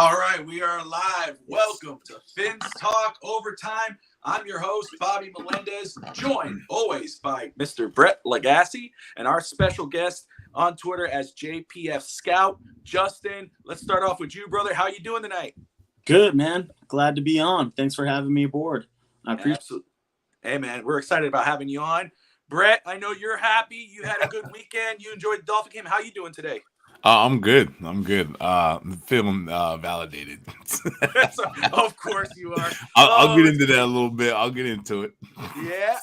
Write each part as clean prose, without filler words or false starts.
All right, we are live. Welcome to Fins Talk Overtime. I'm your host, Bobby Melendez, joined always by Mr. Brett Lagasse and our special guest on Twitter as JPF Scout, Justin. Let's start off with you, brother. How you doing tonight? Good, man. Glad to be on. Thanks for having me aboard. I appreciate it. Absolutely. Hey, man, we're excited about having you on. Brett, I know you're happy. You had a good weekend. You enjoyed the Dolphin game. How you doing today? I'm good. I'm feeling validated. Of course you are. I'll get into that a little bit. I'll get into it. Yeah.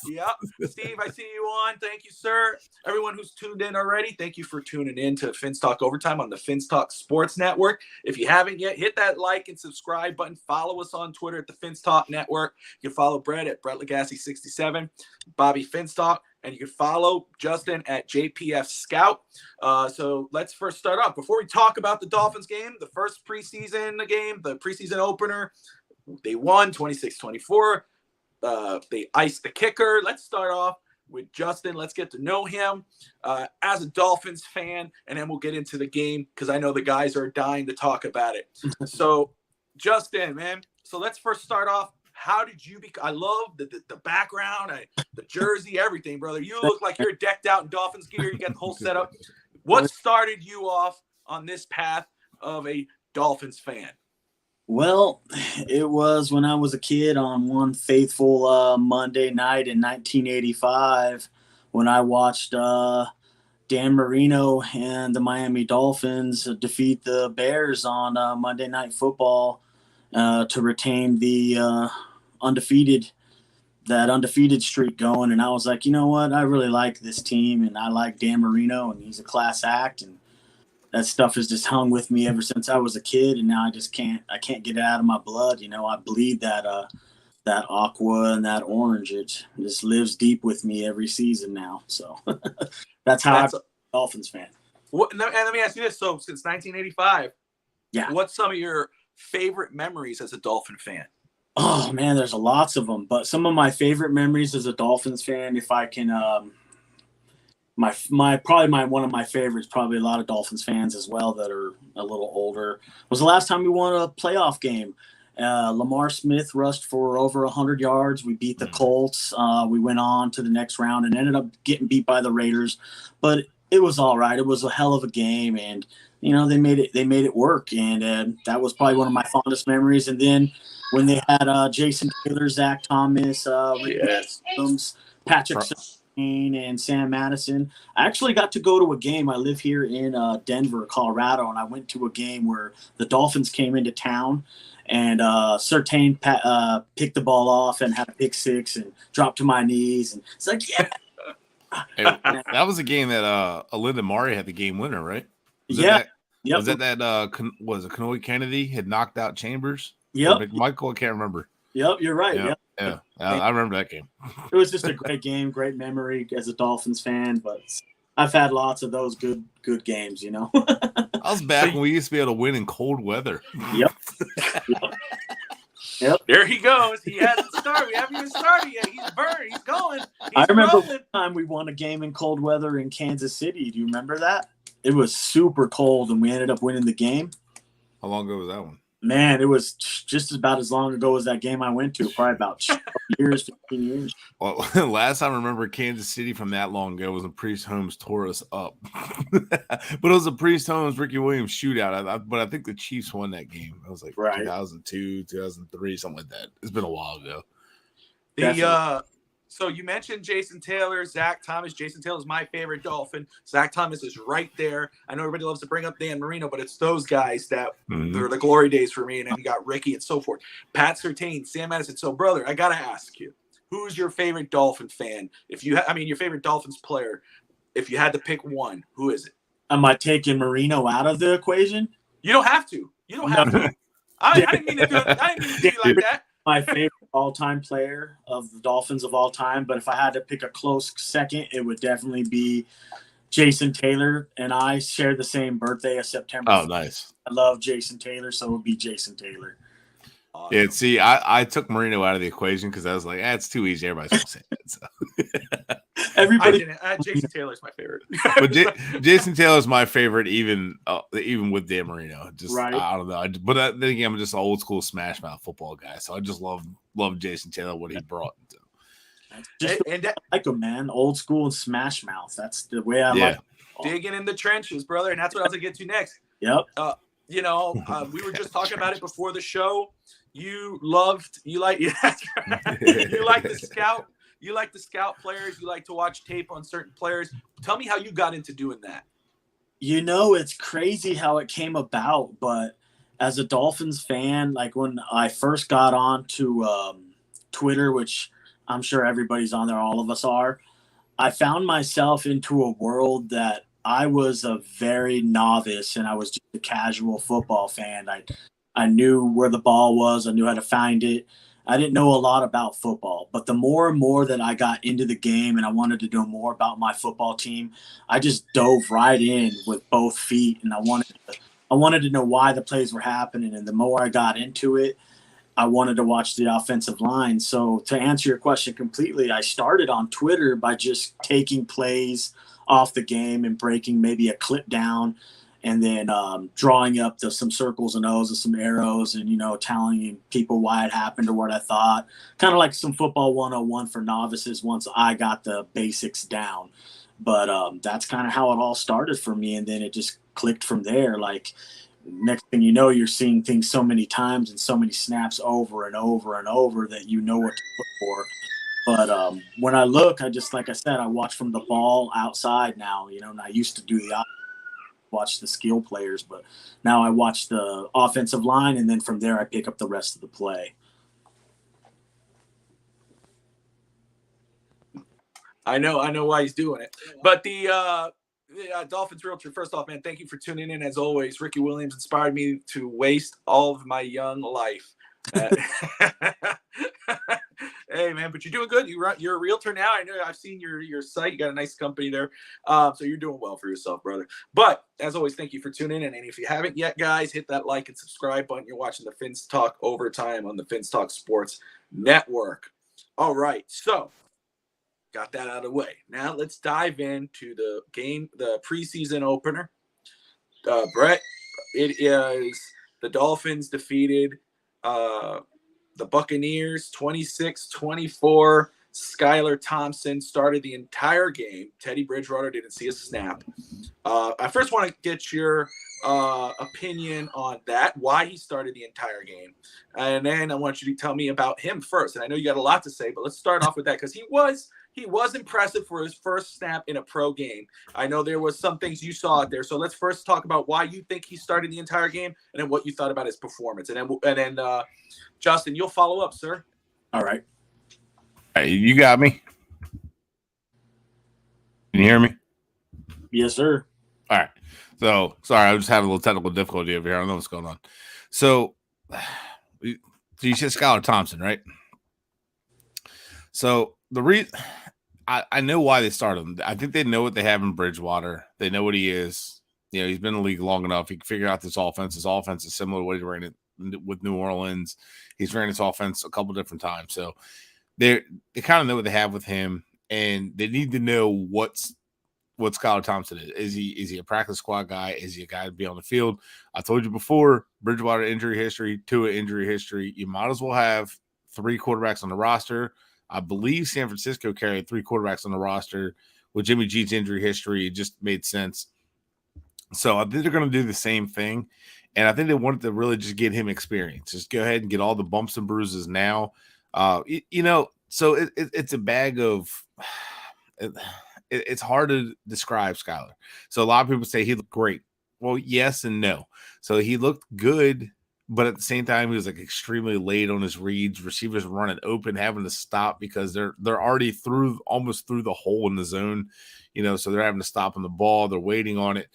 Steve, I see you on. Thank you, sir. Everyone who's tuned in already, thank you for tuning in to Fins Talk Overtime on the Fins Talk Sports Network. If you haven't yet, hit that like and subscribe button. Follow us on Twitter at the Fins Talk Network. You can follow Brett at Brett Lagasse67, Bobby Fins Talk, and you can follow Justin at JPF Scout. So let's first start off. Before we talk about the Dolphins game, the first preseason game, the preseason opener, they won 26-24. They iced the kicker. Let's start off with Justin. Let's get to know him as a Dolphins fan, and then we'll get into the game because I know the guys are dying to talk about it. So, Justin, man, so let's first start off. How did you I love the background, the jersey, everything, brother. You look like you're decked out in Dolphins gear. You got the whole setup. What started you off on this path of a Dolphins fan? Well, it was when I was a kid on one faithful Monday night in 1985 when I watched Dan Marino and the Miami Dolphins defeat the Bears on Monday Night Football to retain the undefeated streak going. And I was like, you know what? I really like this team, and I like Dan Marino, and he's a class act, and that stuff has just hung with me ever since I was a kid. And now I can't get it out of my blood. You know, I bleed that aqua and that orange. It just lives deep with me every season now. So that's how I'm a Dolphins fan. And let me ask you this. So since 1985, yeah, what's some of your favorite memories as a Dolphin fan? Oh man, there's lots of them, but some of my favorite memories as a Dolphins fan, if I can, one of my favorites, probably a lot of Dolphins fans as well that are a little older, was the last time we won a playoff game. Lamar Smith rushed for over 100 yards. We beat the Colts. We went on to the next round and ended up getting beat by the Raiders, but it was all right. It was a hell of a game, and you know they made it work, and that was probably one of my fondest memories. And then when they had Jason Taylor, Zach Thomas, Patrick Surtain, and Sam Madison. I actually got to go to a game. I live here in Denver, Colorado, and I went to a game where the Dolphins came into town, and Surtain picked the ball off and had a pick six and dropped to my knees. And it's like, yeah. Hey, that was a game that Alinda Mari had the game winner, right? Was that Kanoe Kennedy had knocked out Chambers? Yep. Michael, I can't remember. Yep, you're right. Yeah. I remember that game. It was just a great game, great memory as a Dolphins fan, but I've had lots of those good games, you know. I was back when we used to be able to win in cold weather. Yep. There he goes. He hasn't started. We haven't even started yet. He's burned. He's going. I remember one time we won a game in cold weather in Kansas City. Do you remember that? It was super cold, and we ended up winning the game. How long ago was that one? Man, it was just about as long ago as that game I went to, probably about 15 years. Well, last time I remember Kansas City from that long ago was when Priest Holmes tore us up. But it was a Priest Holmes, Ricky Williams shootout. But I think the Chiefs won that game. It was like 2002, 2003, something like that. It's been a while ago. So you mentioned Jason Taylor, Zach Thomas. Jason Taylor is my favorite Dolphin. Zach Thomas is right there. I know everybody loves to bring up Dan Marino, but it's those guys that they're the glory days for me. And then you got Ricky and so forth. Pat Surtain, Sam Madison. So, brother, I got to ask you, who's your favorite Dolphin fan? Your favorite Dolphins player, if you had to pick one, who is it? Am I taking Marino out of the equation? You don't have to. I didn't mean to do it. I didn't mean to do you like that. My favorite all-time player of the Dolphins of all time, but if I had to pick a close second, it would definitely be Jason Taylor, and I share the same birthday of September. Oh, nice. I love Jason Taylor, so it would be Jason Taylor. Awesome. Yeah, see, I took Marino out of the equation because I was like, it's too easy. Everybody's going to say it. So. Everybody. Jason Taylor's my favorite. But Jason Taylor's my favorite, even with Dan Marino. Just right. I don't know. But then again, I'm just an old school smash mouth football guy, so I just love Jason Taylor, what he brought. Just like him, man. Old school and smash mouth. That's the way I like. Digging in the trenches, brother, and that's what I was gonna get to next. Yep. We were just talking about it before the show. You like the scout. You like the scout players. You like to watch tape on certain players. Tell me how you got into doing that. It's crazy how it came about, but as a Dolphins fan, like when I first got on to Twitter, which I'm sure everybody's on there, all of us are, I found myself into a world that I was a very novice, and I was just a casual football fan. I knew where the ball was. I knew how to find it. I didn't know a lot about football, but the more and more that I got into the game and I wanted to know more about my football team, I just dove right in with both feet, and I wanted to know why the plays were happening. And the more I got into it, I wanted to watch the offensive line. So to answer your question completely, I started on Twitter by just taking plays off the game and breaking maybe a clip down, and then drawing up some circles and O's and some arrows, and telling people why it happened or what I thought. Kind of like some football 101 for novices once I got the basics down. But that's kind of how it all started for me, and then it just clicked from there. Like, next thing you know, you're seeing things so many times and so many snaps over and over and over that you know what to look for. But when I look, like I said, I watch from the ball outside now, and I used to do watch the skill players, but now I watch the offensive line, and then from there I pick up the rest of the play. I know why he's doing it. But the Dolphins Realtor, first off, man, thank you for tuning in. As always, Ricky Williams inspired me to waste all of my young life. Hey, man, but you're doing good. You're a realtor now. I know I've seen your site. You got a nice company there. So you're doing well for yourself, brother. But as always, thank you for tuning in. And if you haven't yet, guys, hit that like and subscribe button. You're watching the Fins Talk Overtime on the Fins Talk Sports Network. All right. So got that out of the way. Now let's dive into the game, the preseason opener. Brett, it is the Dolphins defeated the Buccaneers 26-24. Skylar Thompson started the entire game. Teddy Bridgewater didn't see a snap. I first want to get your opinion on that, why he started the entire game. And then I want you to tell me about him first. And I know you got a lot to say, but let's start off with that, because he was impressive for his first snap in a pro game. I know there was some things you saw out there. So let's first talk about why you think he started the entire game, and then what you thought about his performance. And then Justin, you'll follow up, sir. All right. Hey, you got me? Can you hear me? Yes, sir. All right. So, sorry, I just having a little technical difficulty over here. I don't know what's going on. So you said Skylar Thompson, right? So the reason I know why they started him. I think they know what they have in Bridgewater. They know what he is. He's been in the league long enough. He can figure out this offense. His offense is similar to what he ran it with New Orleans. He's ran his offense a couple different times. So they kind of know what they have with him, and they need to know what Skylar Thompson is. Is he a practice squad guy? Is he a guy to be on the field? I told you before, Bridgewater injury history, Tua injury history. You might as well have 3 quarterbacks on the roster. I believe San Francisco carried 3 quarterbacks on the roster. With Jimmy G's injury history, it just made sense. So I think they're going to do the same thing. And I think they wanted to really just get him experience. Just go ahead and get all the bumps and bruises now. So it's a bag of it's hard to describe Skylar. So a lot of people say he looked great. Well, yes and no. So he looked good, but at the same time, he was like extremely late on his reads. Receivers running open, having to stop because they're already almost through the hole in the zone, so they're having to stop on the ball. They're waiting on it.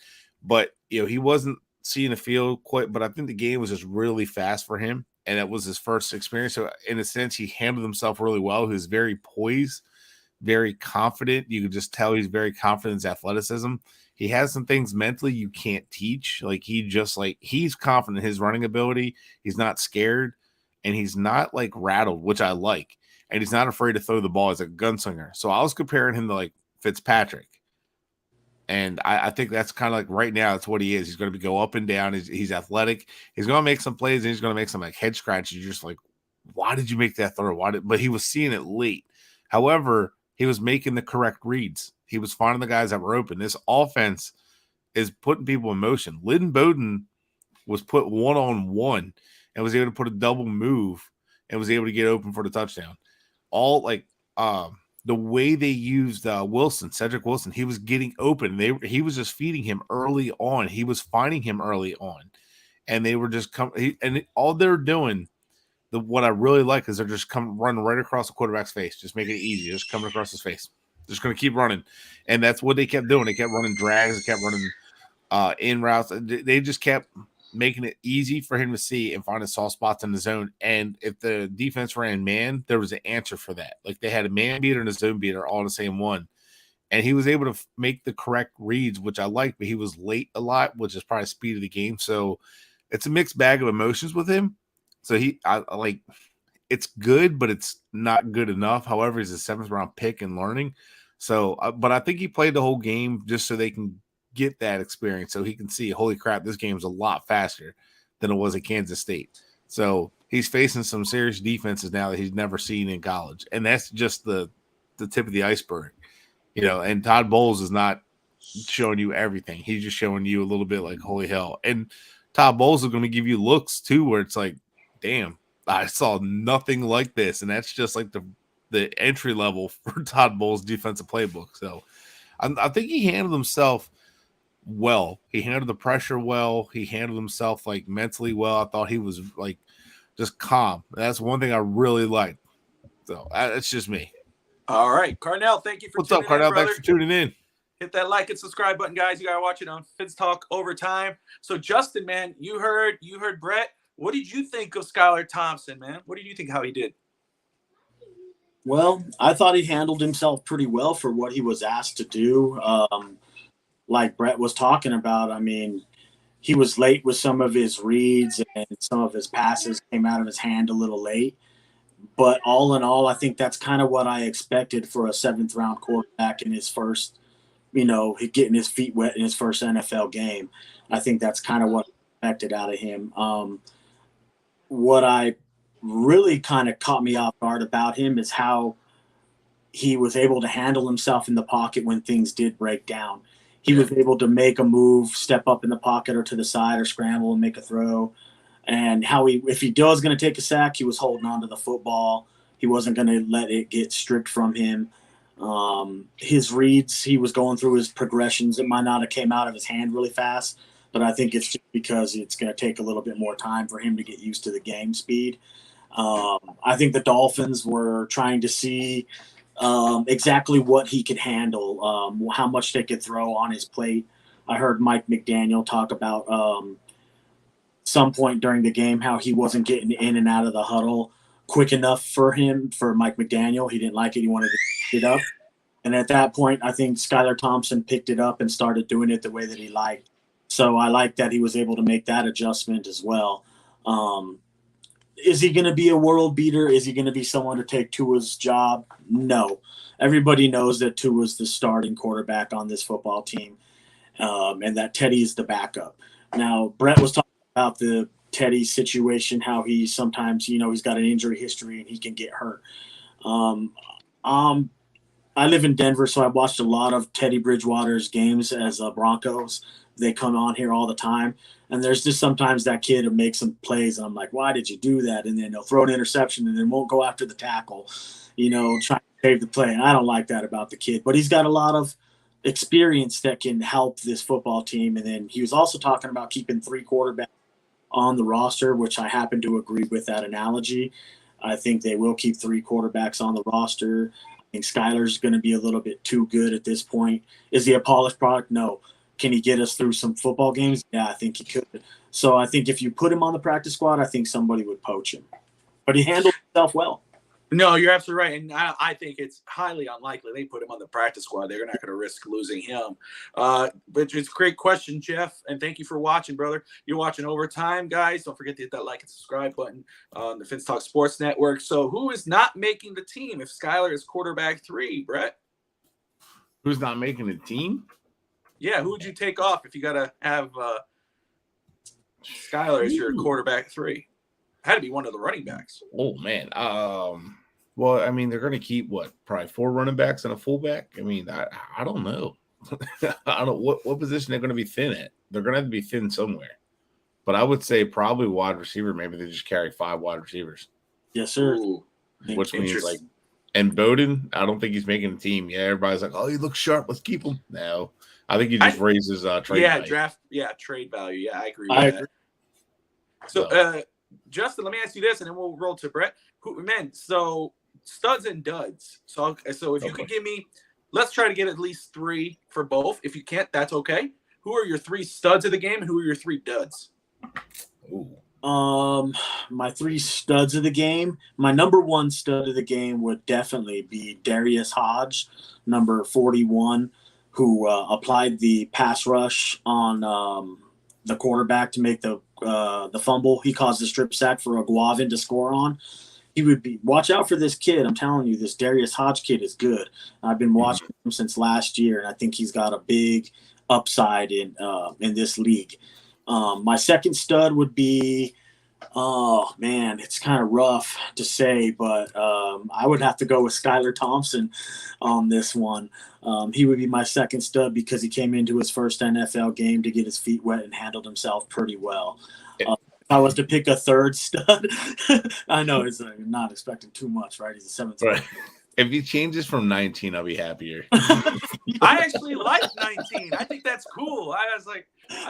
But, he wasn't seeing the field quite, but I think the game was just really fast for him. And it was his first experience. So in a sense, he handled himself really well. He was very poised, very confident. You could just tell he's very confident in his athleticism. He has some things mentally you can't teach. Like he's confident in his running ability. He's not scared, and he's not rattled, which I like. And he's not afraid to throw the ball as a gunslinger. So I was comparing him to Fitzpatrick. And I think that's kind of like right now, that's what he is. He's going to go up and down. He's athletic. He's going to make some plays, and he's going to make some like head scratches. You're just like, why did you make that throw? But he was seeing it late. However, he was making the correct reads. He was finding the guys that were open. This offense is putting people in motion. Lynn Bowden was put one-on-one and was able to put a double move and was able to get open for the touchdown. All like the way they used Wilson, Cedric Wilson, he was getting open. He was just feeding him early on. He was finding him early on, and they were just all they're doing. What I really like is they're just running right across the quarterback's face, just making it easy, just coming across his face. Just going to keep running, and that's what they kept doing. They kept running drags, they kept running in routes. They just kept making it easy for him to see and find his soft spots in the zone. And if the defense ran man, there was an answer for that. Like they had a man beater and a zone beater all in the same one. And he was able to make the correct reads, which I liked, but he was late a lot, which is probably speed of the game. So it's a mixed bag of emotions with him. So it's good, but it's not good enough. However, he's a 7th round pick and learning. So, but I think he played the whole game just so they can get that experience, so he can see, holy crap, this game's a lot faster than it was at Kansas State. So he's facing some serious defenses now that he's never seen in college, and that's just the tip of the iceberg, And Todd Bowles is not showing you everything; he's just showing you a little bit. Like, holy hell! And Todd Bowles is going to give you looks too, where it's like, damn, I saw nothing like this, and that's just like the entry level for Todd Bowles' defensive playbook. So I think he handled himself well. He handled the pressure well. He handled himself like mentally well. I thought he was like just calm. That's one thing I really liked. So that's just me. All right, Carnell, thank you for What's up, Carnell? Thanks for tuning in. Hit that like and subscribe button, guys. You gotta watch it on Fins Talk Overtime. So Justin, man, you heard Brett. What did you think of Skylar Thompson, man? What did you think how he did? Well, I thought he handled himself pretty well for what he was asked to do. Like Brett was talking about, I mean, he was late with some of his reads and some of his passes came out of his hand a little late. But all in all, I think that's kind of what I expected for a 7th round quarterback in his first, getting his feet wet in his first NFL game. I think that's kind of what I expected out of him. What I really kind of caught me off guard about him is how he was able to handle himself in the pocket when things did break down. He was able to make a move, step up in the pocket or to the side or scramble and make a throw. And if he was going to take a sack, he was holding on to the football. He wasn't going to let it get stripped from him. His reads, he was going through his progressions. It might not have came out of his hand really fast, but I think it's just because it's going to take a little bit more time for him to get used to the game speed. I think the Dolphins were trying to see exactly what he could handle, how much they could throw on his plate. I heard Mike McDaniel talk about some point during the game how he wasn't getting in and out of the huddle quick enough for Mike McDaniel. He didn't like it. He wanted to pick it up. And at that point, I think Skylar Thompson picked it up and started doing it the way that he liked. So I like that he was able to make that adjustment as well. Is he going to be a world beater? Is he going to be someone to take Tua's job? No. Everybody knows that Tua's the starting quarterback on this football team, and that Teddy is the backup. Now, Brett was talking about the Teddy situation, how he sometimes, he's got an injury history and he can get hurt. I live in Denver, so I watched a lot of Teddy Bridgewater's games as Broncos. They come on here all the time. And there's just sometimes that kid who makes some plays, and I'm like, why did you do that? And then they'll throw an interception and then won't go after the tackle, trying to save the play. And I don't like that about the kid. But he's got a lot of experience that can help this football team. And then he was also talking about keeping 3 quarterbacks on the roster, which I happen to agree with that analogy. I think they will keep 3 quarterbacks on the roster. I think Skylar's going to be a little bit too good at this point. Is he a polished product? No. Can he get us through some football games? Yeah, I think he could. So I think if you put him on the practice squad, I think somebody would poach him. But he handled himself well. No, you're absolutely right. And I think it's highly unlikely they put him on the practice squad. They're not going to risk losing him. But it's a great question, Jeff. And thank you for watching, brother. You're watching Overtime, guys. Don't forget to hit that like and subscribe button on the Fins Talk Sports Network. So who is not making the team if Skylar is quarterback 3, Brett? Who's not making the team? Yeah, who would you take off if you got to have Skyler as your quarterback 3? Had to be one of the running backs. Oh man. Well, I mean, they're going to keep probably 4 running backs and a fullback. I mean, I don't know. I don't what position they're going to be thin at. They're going to have to be thin somewhere. But I would say probably wide receiver. Maybe they just carry 5 wide receivers. Yes, sir. Ooh, which means and Bowden, I don't think he's making the team. Yeah, everybody's like, oh, he looks sharp. Let's keep him. No, I think he just raises trade value. Trade value. Yeah, I agree with that. So, Justin, let me ask you this, and then we'll roll to Brett. So studs and duds. So if you could give me, let's try to get at least 3 for both. If you can't, that's okay. Who are your 3 studs of the game, and who are your 3 duds? Ooh. My 3 studs of the game. My number 1 stud of the game would definitely be Darius Hodge, number 41, who applied the pass rush on the quarterback to make the fumble. He caused the strip sack for Aguavin to score on. He would be watch out for this kid. I'm telling you, this Darius Hodge kid is good. I've been watching him since last year, and I think he's got a big upside in this league. My second stud would be, oh man, it's kind of rough to say, but I would have to go with Skylar Thompson on this one. He would be my second stud because he came into his first NFL game to get his feet wet and handled himself pretty well. If I was to pick a third stud, I know it's not expecting too much, right? He's a 17. Right. If he changes from 19, I'll be happier. I actually like 19. I think that's cool. I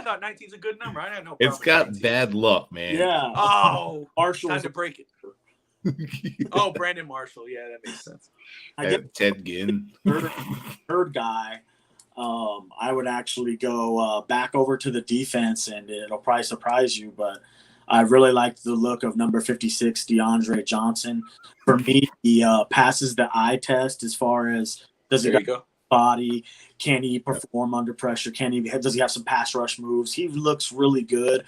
thought 19 is a good number. I had no problem. It's got bad luck, man. Yeah. Oh, Marshall. Time to break it. Oh, Brandon Marshall. Yeah, that makes sense. I get Ted Ginn. third guy. I would actually go back over to the defense, and it'll probably surprise you, but I really liked the look of number 56, DeAndre Johnson. For me, he passes the eye test as far as does he got body, can he perform under pressure, does he have some pass rush moves? He looks really good.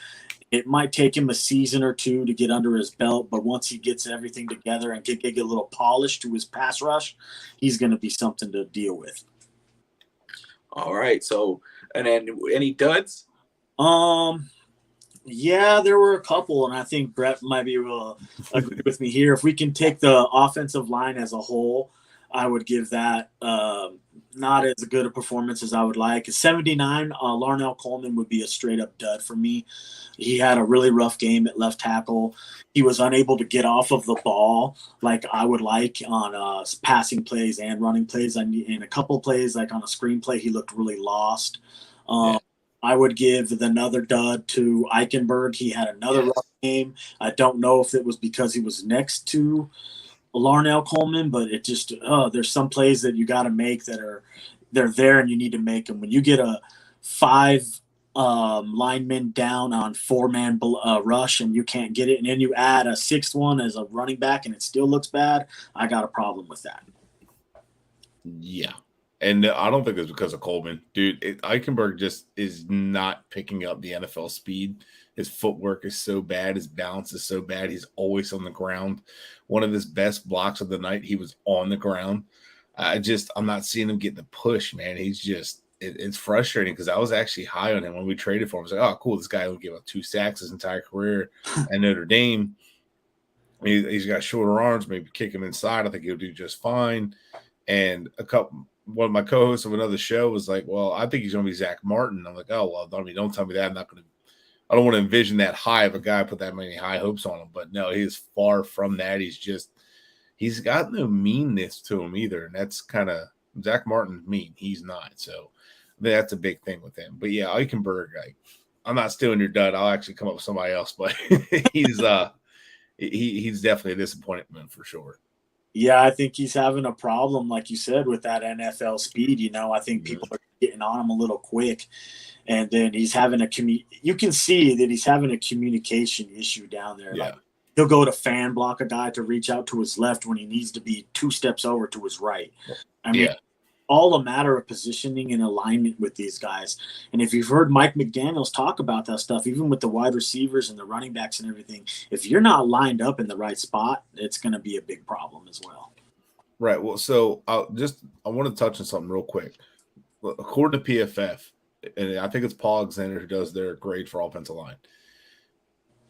It might take him a season or 2 to get under his belt, but once he gets everything together and get a little polish to his pass rush, he's going to be something to deal with. All right. So, and then any duds? Yeah, there were a couple, and I think Brett might be able to agree with me here. If we can take the offensive line as a whole, I would give that not as good a performance as I would like. 79, Larnell Coleman would be a straight-up dud for me. He had a really rough game at left tackle. He was unable to get off of the ball like I would like on passing plays and running plays. In a couple of plays, like on a screenplay, he looked really lost. I would give another dud to Eichenberg. He had another rough game. I don't know if it was because he was next to Larnell Coleman, but it just there's some plays that you got to make they're there and you need to make them. When you get a 5 linemen down on 4-man rush and you can't get it, and then you add a 6th one as a running back and it still looks bad, I got a problem with that. Yeah. And I don't think it's because of Coleman. Dude, Eichenberg just is not picking up the NFL speed. His footwork is so bad. His balance is so bad. He's always on the ground. One of his best blocks of the night, he was on the ground. I'm not seeing him get the push, man. He's just – it's frustrating because I was actually high on him when we traded for him. I was like, oh, cool, this guy will give up 2 sacks his entire career at Notre Dame. He's got shorter arms, maybe kick him inside. I think he'll do just fine. And one of my co-hosts of another show was like, well, I think he's going to be Zach Martin. I'm like, oh, well, don't tell me that. I don't want to envision that high of a guy, put that many high hopes on him. But no, he's far from that. He's got no meanness to him either. And that's kind of Zach Martin's mean. He's not. So that's a big thing with him. But yeah, Eichenberg, I'm not stealing your dud. I'll actually come up with somebody else, but he's definitely a disappointment for sure. Yeah, I think he's having a problem, like you said, with that NFL speed. I think people are getting on him a little quick. And then he's having you can see that he's having a communication issue down there. Yeah. Like, he'll go to fan block a guy to reach out to his left when he needs to be 2 steps over to his right. I mean, all a matter of positioning and alignment with these guys. And if you've heard Mike McDaniels talk about that stuff, even with the wide receivers and the running backs and everything, if you're not lined up in the right spot, it's going to be a big problem as well. Right. Well, so I want to touch on something real quick. according to PFF, and I think it's Paul Alexander who does their grade for offensive line.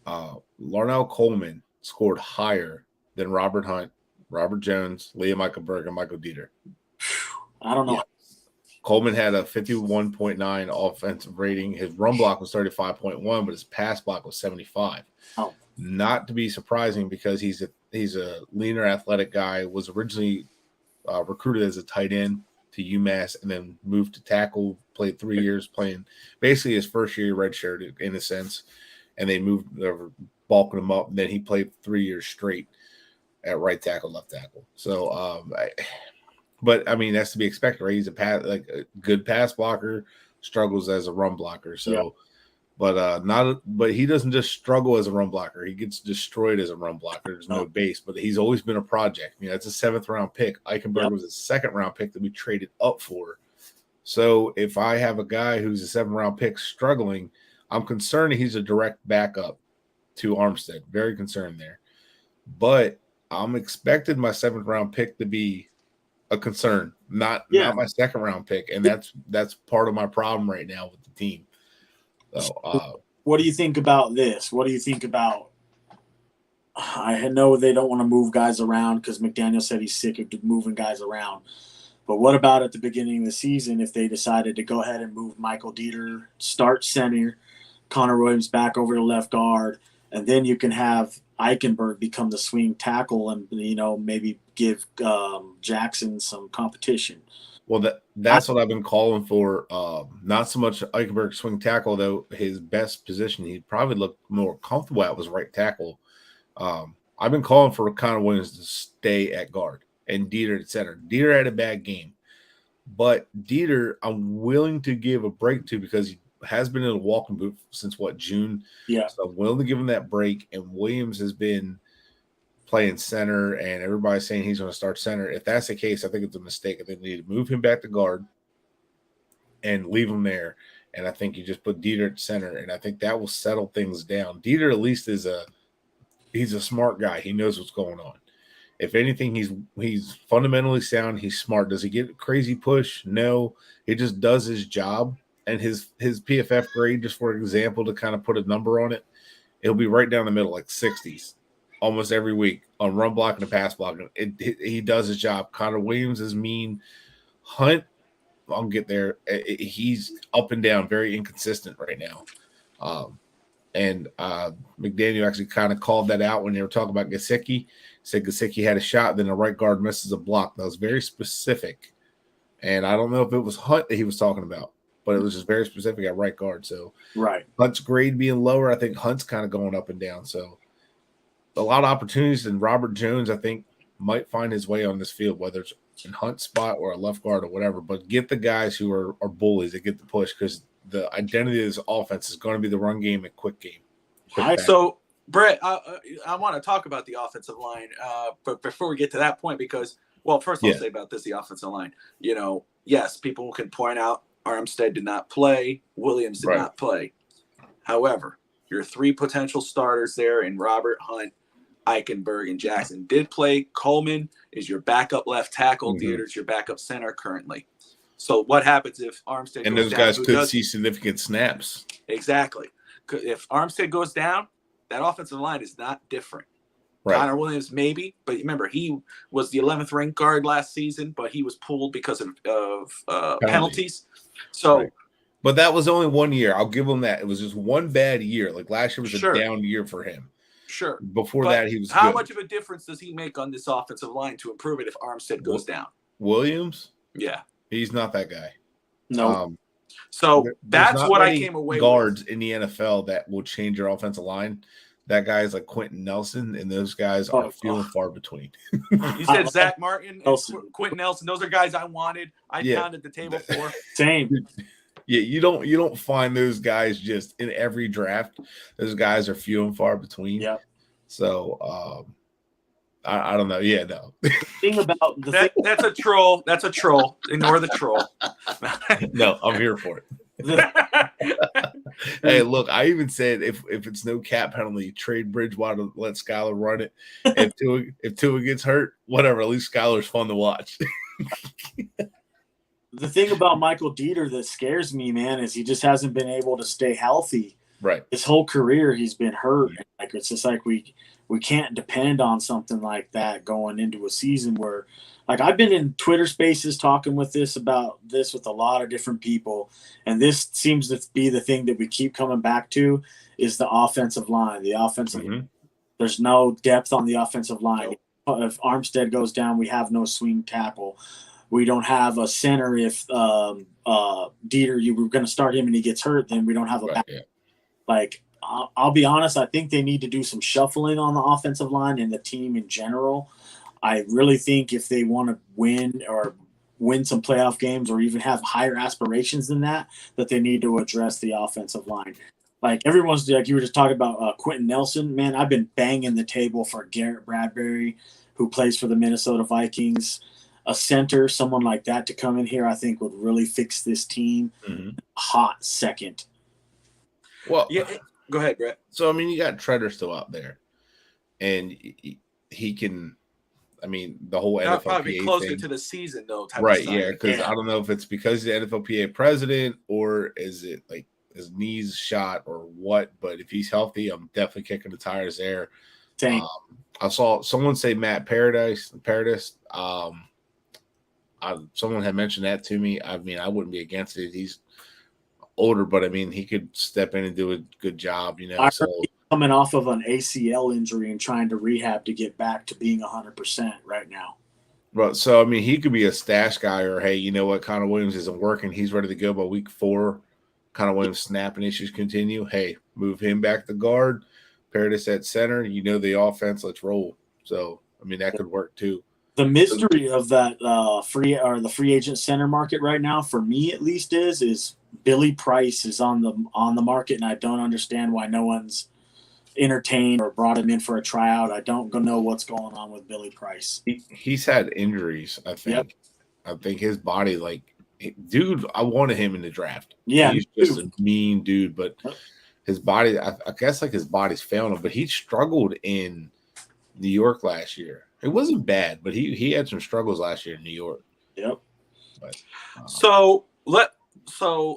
Larnell Coleman scored higher than Robert Hunt, Robert Jones, Liam Eichenberg, and Michael Dieter. I don't know. Yeah. Coleman had a 51.9 offensive rating. His run block was 35.1, but his pass block was 75. Oh. Not to be surprising because he's a leaner, athletic guy. Was originally recruited as a tight end to UMass and then moved to tackle. Played 3 years playing basically his first year redshirted in a sense, and they moved over, bulking him up. And then he played 3 years straight at right tackle, left tackle. So, but I mean that's to be expected, right? He's a good pass blocker, struggles as a run blocker. So. Yeah. But he doesn't just struggle as a run blocker. He gets destroyed as a run blocker. There's no base, but he's always been a project. It's a 7th round pick. Eichenberg was a 2nd round pick that we traded up for. So if I have a guy who's a 7th round pick struggling, I'm concerned he's a direct backup to Armstead. Very concerned there. But I'm expected my 7th round pick to be a concern, not my 2nd round pick. And that's part of my problem right now with the team. So, what do you think about this? What do you think about – I know they don't want to move guys around because McDaniel said he's sick of moving guys around. But what about at the beginning of the season if they decided to go ahead and move Michael Dieter, start center, Connor Williams back over to left guard, and then you can have Eichenberg become the swing tackle and, maybe give Jackson some competition? Well, that's what I've been calling for. Not so much Eichenberg swing tackle, though. His best position he probably looked more comfortable at was right tackle. I've been calling for Connor Williams to stay at guard and Dieter at center. Dieter had a bad game, but Dieter I'm willing to give a break to because he has been in a walking boot since June. Yeah, so I'm willing to give him that break. And Williams has been playing center, and everybody's saying he's going to start center. If that's the case, I think it's a mistake. I think they need to move him back to guard and leave him there. And I think you just put Dieter at center, and I think that will settle things down. Dieter at least he's a smart guy. He knows what's going on. If anything, he's fundamentally sound. He's smart. Does he get a crazy push? No. He just does his job. And his PFF grade, just for example, to kind of put a number on it, it'll be right down the middle, like 60s. Almost every week on run blocking and pass blocking. He does his job. Connor Williams is mean. Hunt, I'll get there. He's up and down, very inconsistent right now. And McDaniel actually kind of called that out when they were talking about Gesicki. Said Gesicki had a shot, then the right guard misses a block. That was very specific. And I don't know if it was Hunt that he was talking about, but it was just very specific at right guard. So right. Hunt's grade being lower, I think Hunt's kind of going up and down. So a lot of opportunities, and Robert Jones, I think, might find his way on this field, whether it's in Hunt's spot or a left guard or whatever. But get the guys who are bullies that get the push, because the identity of this offense is going to be the run game and quick game. So, Brett, I want to talk about the offensive line, but before we get to that point, because, well, first I'll say about this, the offensive line. Yes, people can point out Armstead did not play, Williams did not play. However, your 3 potential starters there in Robert, Hunt, Eichenberg, and Jackson did play. Coleman is your backup left tackle. Dieter's your backup center currently. So what happens if Armstead and goes those down? guys could see significant snaps. Exactly. If Armstead goes down, that offensive line is not different. Right. Connor Williams maybe, but remember he was the 11th ranked guard last season, but he was pulled because of penalties. So. Right. But that was only 1 year. I'll give him that. It was just one bad year. Like last year was a down year for him. Sure. Before that, he was How good. much of a difference does he make on this offensive line to improve it if Armstead goes down? Williams? Yeah. He's not that guy. No. So that's what I came away with. Guards in the NFL that will change your offensive line. That guy is like Quentin Nelson, and those guys are few and far between. You said Zach Martin and Quentin Nelson. Those are guys I wanted. I pounded the table for. Same. Yeah, you don't find those guys just in every draft. Those guys are few and far between. Yeah. So I don't know. Yeah, no. Thing about that's a troll. That's a troll. Ignore the troll. No, I'm here for it. Hey, look, I even said if it's no cap penalty, trade Bridgewater, let Skylar run it. If Tua gets hurt, whatever. At least Skylar's fun to watch. The thing about Michael Dieter that scares me, man, is he just hasn't been able to stay healthy. Right. His whole career, he's been hurt. Like, it's just like we can't depend on something like that going into a season where, like, I've been in Twitter spaces talking with a lot of different people, and this seems to be the thing that we keep coming back to is the offensive line. The offensive There's no depth on the offensive line. Nope. If Armstead goes down, we have no swing tackle. We don't have a center. If Dieter, you were going to start him and he gets hurt, then we don't have a back. Yeah. Like, I'll be honest, I think they need to do some shuffling on the offensive line and the team in general. I really think if they want to win some playoff games or even have higher aspirations than that they need to address the offensive line. Like, everyone's like, you were just talking about Quentin Nelson. Man, I've been banging the table for Garrett Bradbury, who plays for the Minnesota Vikings. A center, someone like that to come in here, I think would really fix this team. Hot second. Well, yeah. Go ahead, Brett. So, I mean, you got Treader still out there, and he can. I mean, the whole NFLPA probably closer thing. To the season, though. Right? Yeah, because I don't know if it's because he's the NFLPA president or is it like his knees shot or what. But if he's healthy, I'm definitely kicking the tires there. I saw someone say Matt Paradis. Someone had mentioned that to me. I mean, I wouldn't be against it. He's older, but I mean, he could step in and do a good job, you know. I heard he's coming off of an ACL injury and trying to rehab to get back to being 100% right now. But so, I mean, he could be a stash guy, or hey, you know what, Connor Williams isn't working. He's ready to go by week 4. Connor Williams snapping issues continue. Hey, move him back to guard. Paradis at center. You know the offense. Let's roll. So, I mean, that could work too. The mystery of that the free agent center market right now, for me at least, is Billy Price is on the market, and I don't understand why no one's entertained or brought him in for a tryout. I don't know what's going on with Billy Price. He's had injuries, I think. Yep. I think his body, like, dude, I wanted him in the draft. Yeah, he's just a mean dude, but his body, I guess, like, his body's failing him. But he struggled in New York last year. It wasn't bad, but he had some struggles last year in New York. Yep. But, So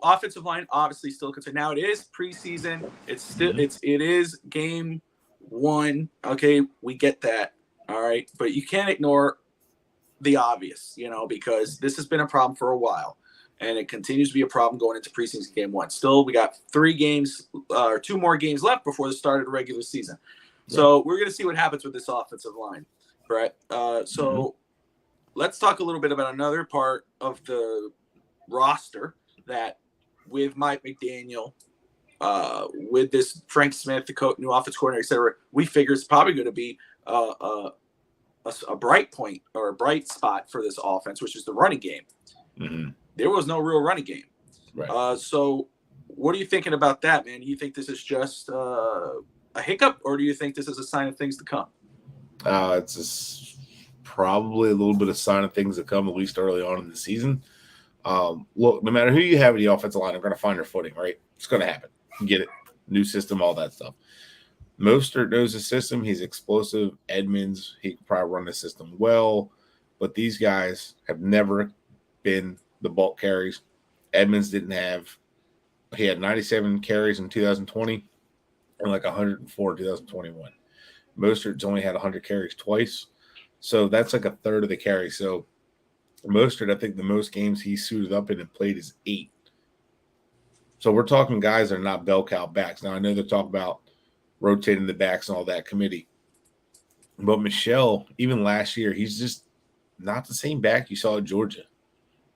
offensive line obviously still considered. Now it is preseason. It's still it is game 1. Okay, we get that. All right, but you can't ignore the obvious, you know, because this has been a problem for a while, and it continues to be a problem going into preseason game 1. Still, we got 3 games or 2 more games left before the start of the regular season. Yeah. So we're going to see what happens with this offensive line, Brett. Let's talk a little bit about another part of the roster that, with Mike McDaniel, with this Frank Smith, the new offense coordinator, et cetera, we figure it's probably going to be a bright point or a bright spot for this offense, which is the running game. There was no real running game. Right. So what are you thinking about that, man? Do you think this is just a hiccup, or do you think this is a sign of things to come? It's probably a little bit of sign of things to come, at least early on in the season. Look, no matter who you have in the offensive line, they're going to find their footing, right? It's going to happen. You get it. New system, all that stuff. Mostert knows the system. He's explosive. Edmonds, he can probably run the system well. But these guys have never been the bulk carries. Edmonds didn't have – he had 97 carries in 2020 and like 104 in 2021. Mostert's only had 100 carries twice. So that's like a third of the carries. So Mostert, I think the most games he suited up in and played is 8. So we're talking guys that are not bell cow backs. Now, I know they're talking about rotating the backs and all that committee. But Michelle, even last year, he's just not the same back you saw at Georgia.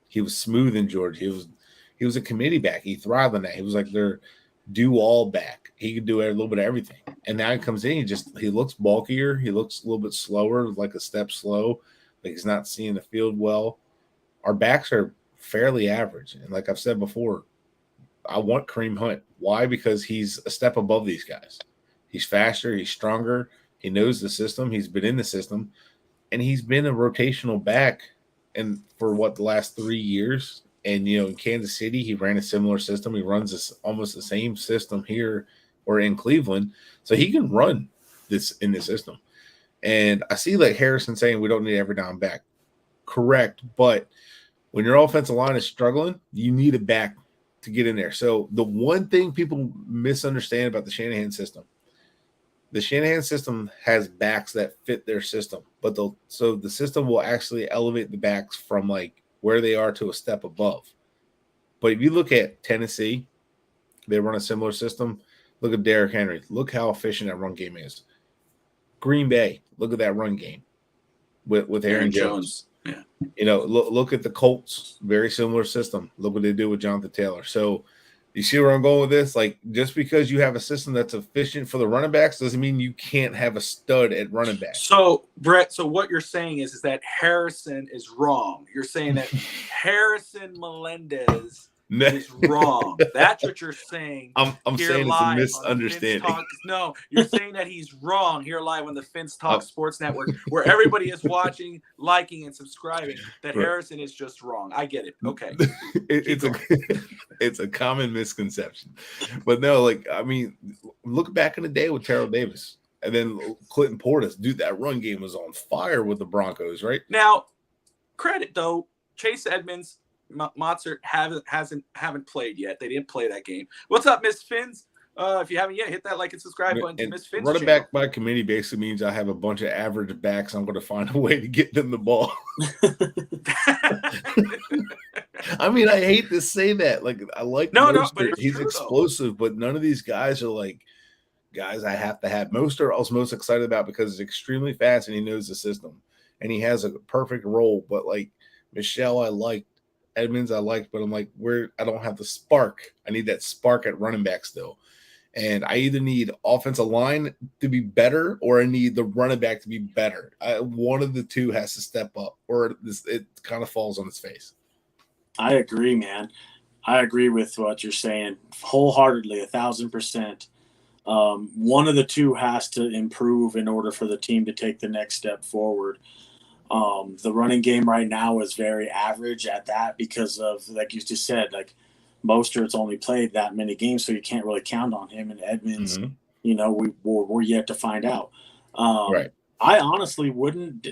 He was smooth in Georgia. He was a committee back. He thrived on that. He was like their do-all back. He could do a little bit of everything. And now he comes in, he looks bulkier. He looks a little bit slower, like a step slow. Like he's not seeing the field well. Our backs are fairly average. And like I've said before, I want Kareem Hunt. Why? Because he's a step above these guys. He's faster. He's stronger. He knows the system. He's been in the system. And he's been a rotational back for the last 3 years. And, you know, in Kansas City, he ran a similar system. He runs almost the same system here or in Cleveland. So he can run this in the system. And I see like Harrison saying we don't need every down back. Correct. But When your offensive line is struggling, you need a back to get in there. So the one thing people misunderstand about the Shanahan system has backs that fit their system, but so the system will actually elevate the backs from like where they are to a step above. But if you look at Tennessee, they run a similar system. Look at Derrick Henry. Look how efficient that run game is. Green Bay, look at that run game with Aaron Jones. Yeah. Look at the Colts. Very similar system. Look what they do with Jonathan Taylor. So you see where I'm going with this? Like, just because you have a system that's efficient for the running backs doesn't mean you can't have a stud at running back. So, Brett, what you're saying is that Harrison is wrong. You're saying that Harrison Melendez is wrong. That's what you're saying. I'm saying it's a misunderstanding. No, you're saying that he's wrong here live on the Fins Talk Sports Network, where everybody is watching, liking, and subscribing. That right. Harrison is just wrong. I get it. Okay. It's a common misconception. But no, look back in the day with Terrell Davis and then Clinton Portis. Dude, that run game was on fire with the Broncos, right? Now, credit though, Chase Edmonds, Mozart haven't played yet. They didn't play that game. What's up, Miss Fins? If you haven't yet, hit that like and subscribe button to Miss Fins. Running back by committee basically means I have a bunch of average backs. I'm going to find a way to get them the ball. I mean, I hate to say that. Like, I like Mostert. He's true, explosive, but none of these guys are like guys I have to have. Mostert I was most excited about because he's extremely fast and he knows the system and he has a perfect role. But like Michelle, I liked. Edmonds I liked, but I'm like, I don't have the spark. I need that spark at running back still. And I either need offensive line to be better or I need the running back to be better. One of the two has to step up or it kind of falls on its face. I agree, man. I agree with what you're saying wholeheartedly, 1,000%. One of the two has to improve in order for the team to take the next step forward. The running game right now is very average at that because of, like you just said, like Mostert's only played that many games, so you can't really count on him. And Edmonds, we're yet to find out. Right. I honestly wouldn't.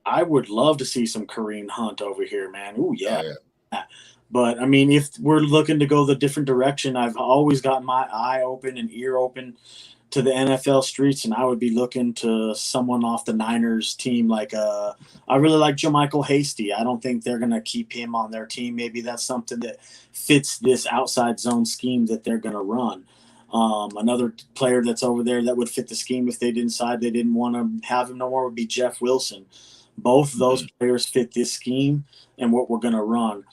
I would love to see some Kareem Hunt over here, man. Ooh, yeah. Oh, yeah. But I mean, if we're looking to go the different direction, I've always got my eye open and ear open to the NFL streets, and I would be looking to someone off the Niners team. I really like JaMychal Hasty. I don't think they're going to keep him on their team. Maybe that's something that fits this outside zone scheme that they're going to run. Another player that's over there that would fit the scheme if they decide they didn't want to have him no more would be Jeff Wilson. Both of those players fit this scheme and what we're going to run.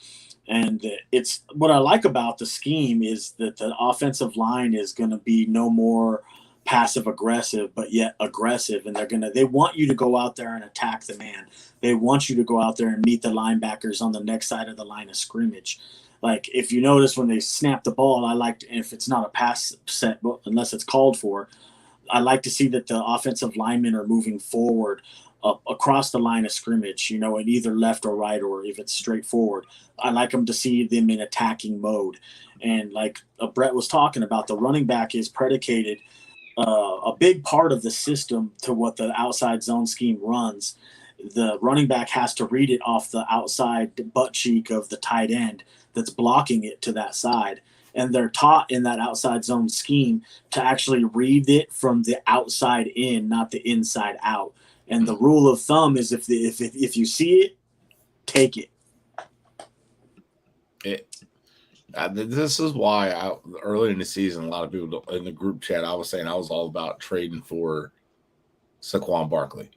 And it's what I like about the scheme is that the offensive line is going to be no more passive aggressive, but yet aggressive. And they want you to go out there and attack the man. They want you to go out there and meet the linebackers on the next side of the line of scrimmage. Like if you notice when they snap the ball, if it's not a pass set, unless it's called for, I like to see that the offensive linemen are moving forward across the line of scrimmage, in either left or right, or if it's straightforward. I like them to see them in attacking mode. And like Brett was talking about, the running back is predicated a big part of the system to what the outside zone scheme runs. The running back has to read it off the outside butt cheek of the tight end that's blocking it to that side. And they're taught in that outside zone scheme to actually read it from the outside in, not the inside out. And the rule of thumb is if you see it, take it. This is why early in the season, a lot of people in the group chat, I was saying I was all about trading for Saquon Barkley.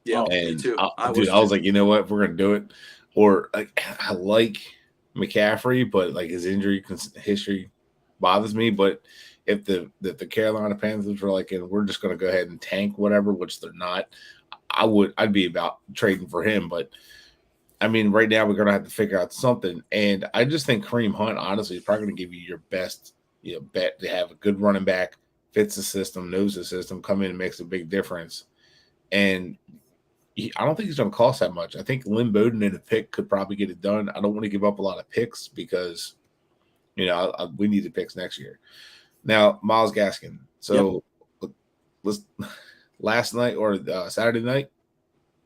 Yeah, and me too. I was like, you know what, we're gonna do it. Or I like McCaffrey, but like his injury history bothers me. But if the Carolina Panthers were like, and we're just gonna go ahead and tank whatever, which they're not, I'd be about trading for him. But I mean, right now we're going to have to figure out something. And I just think Kareem Hunt, honestly, is probably going to give you your best bet to have a good running back, fits the system, knows the system, come in and makes a big difference. And I don't think he's going to cost that much. I think Lynn Bowden in a pick could probably get it done. I don't want to give up a lot of picks because, we need the picks next year. Now, Myles Gaskin. So last night or Saturday night,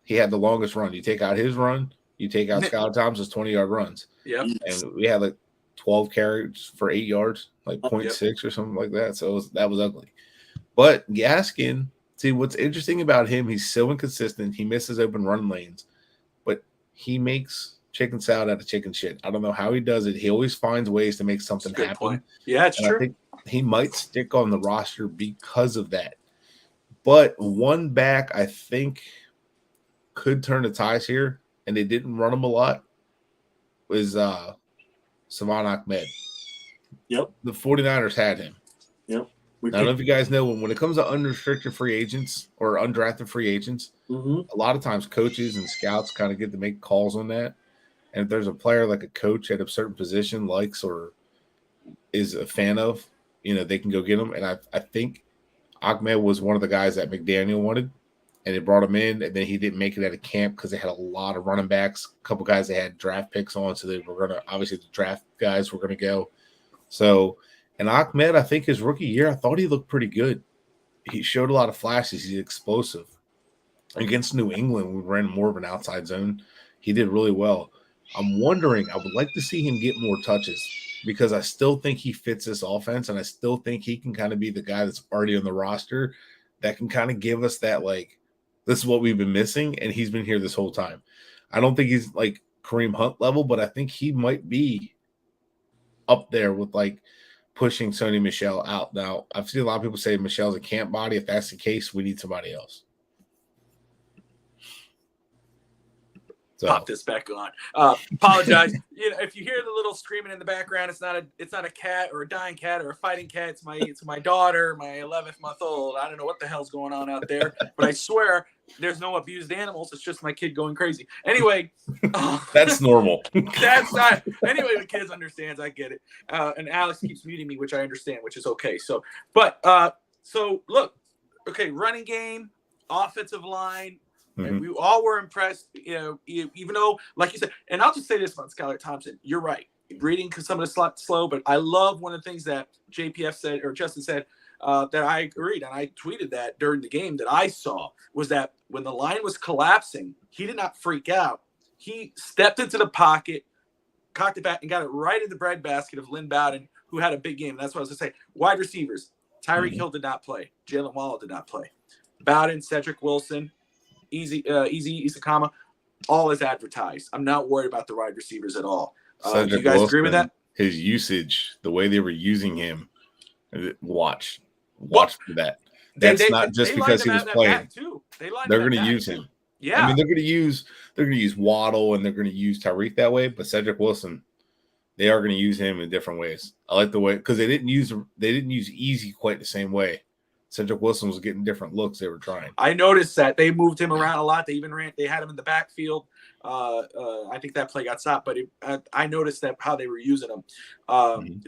he had the longest run. You take out his run, You take out Skylar Thompson's 20-yard runs. Yep. And we had like 12 carries for 8 yards, like 0.6 or something like that. So that was ugly. But Gaskin, see, what's interesting about him, he's so inconsistent. He misses open run lanes, but he makes chicken salad out of chicken shit. I don't know how he does it. He always finds ways to make something happen. Point. Yeah, it's true. I think he might stick on the roster because of that. But one back I think could turn the ties here, and they didn't run him a lot, was Salman Ahmed. Yep. The 49ers had him. Yep. I don't know if you guys know, when it comes to unrestricted free agents or undrafted free agents, a lot of times coaches and scouts kind of get to make calls on that. And if there's a player like a coach at a certain position likes or is a fan of, they can go get him. And I think Ahmed was one of the guys that McDaniel wanted, and they brought him in, and then he didn't make it at a camp because they had a lot of running backs, a couple guys they had draft picks on, so they were going to – obviously the draft guys were going to go. So – and Ahmed, I think his rookie year, I thought he looked pretty good. He showed a lot of flashes. He's explosive. Against New England, we ran more of an outside zone. He did really well. I'm wondering, I would like to see him get more touches because I still think he fits this offense, and I still think he can kind of be the guy that's already on the roster that can kind of give us that, like, this is what we've been missing, and he's been here this whole time. I don't think he's like Kareem Hunt level, but I think he might be up there with, like, pushing Sony Michel out. Now, I've seen a lot of people say Michel's a camp body. If that's the case, we need somebody else. So. Pop this back on. Apologize. If you hear the little screaming in the background, it's not a cat or a dying cat or a fighting cat. It's my daughter, my 11th month old. I don't know what the hell's going on out there, but I swear there's no abused animals. It's just my kid going crazy. Anyway, that's normal. That's not. Anyway, the kids understands. I get it. And Alex keeps muting me, which I understand, which is okay. So look, okay, running game, offensive line. And we all were impressed, even though, like you said, and I'll just say this about Skylar Thompson. You're right. Reading some of the slow, but I love one of the things that JPF said, or Justin said, that I agreed, and I tweeted that during the game that I saw, was that when the line was collapsing, he did not freak out. He stepped into the pocket, cocked it back, and got it right in the breadbasket of Lynn Bowden, who had a big game. And that's what I was going to say. Wide receivers, Tyreek Hill did not play. Jalen Waddle did not play. Bowden, Cedric Wilson, Easy Isakama, all is advertised. I'm not worried about the wide receivers at all. Do you guys agree with that? His usage, the way they were using him, watch for that. That's not just because he was playing. They're going to use him. Yeah, I mean they're going to use Waddle and they're going to use Tyreek that way, but Cedric Wilson, they are going to use him in different ways. I like the way because they didn't use Easy quite the same way. Cedric Wilson was getting different looks. They were trying. I noticed that they moved him around a lot. They even they had him in the backfield. I think that play got stopped, but I noticed that how they were using him.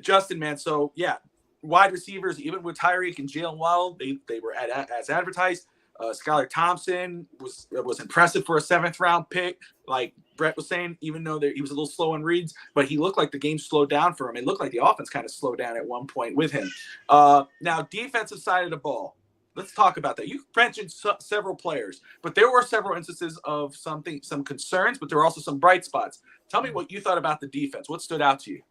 Justin, man. So yeah, wide receivers, even with Tyreek and Jalen Waddle, they were as advertised. Skylar Thompson was impressive for a 7th round pick. Like Brett was saying, even though he was a little slow in reads, but he looked like the game slowed down for him. It looked like the offense kind of slowed down at one point with him. Now, defensive side of the ball. Let's talk about that. You mentioned several players, but there were several instances of some concerns, but there were also some bright spots. Tell me what you thought about the defense. What stood out to you?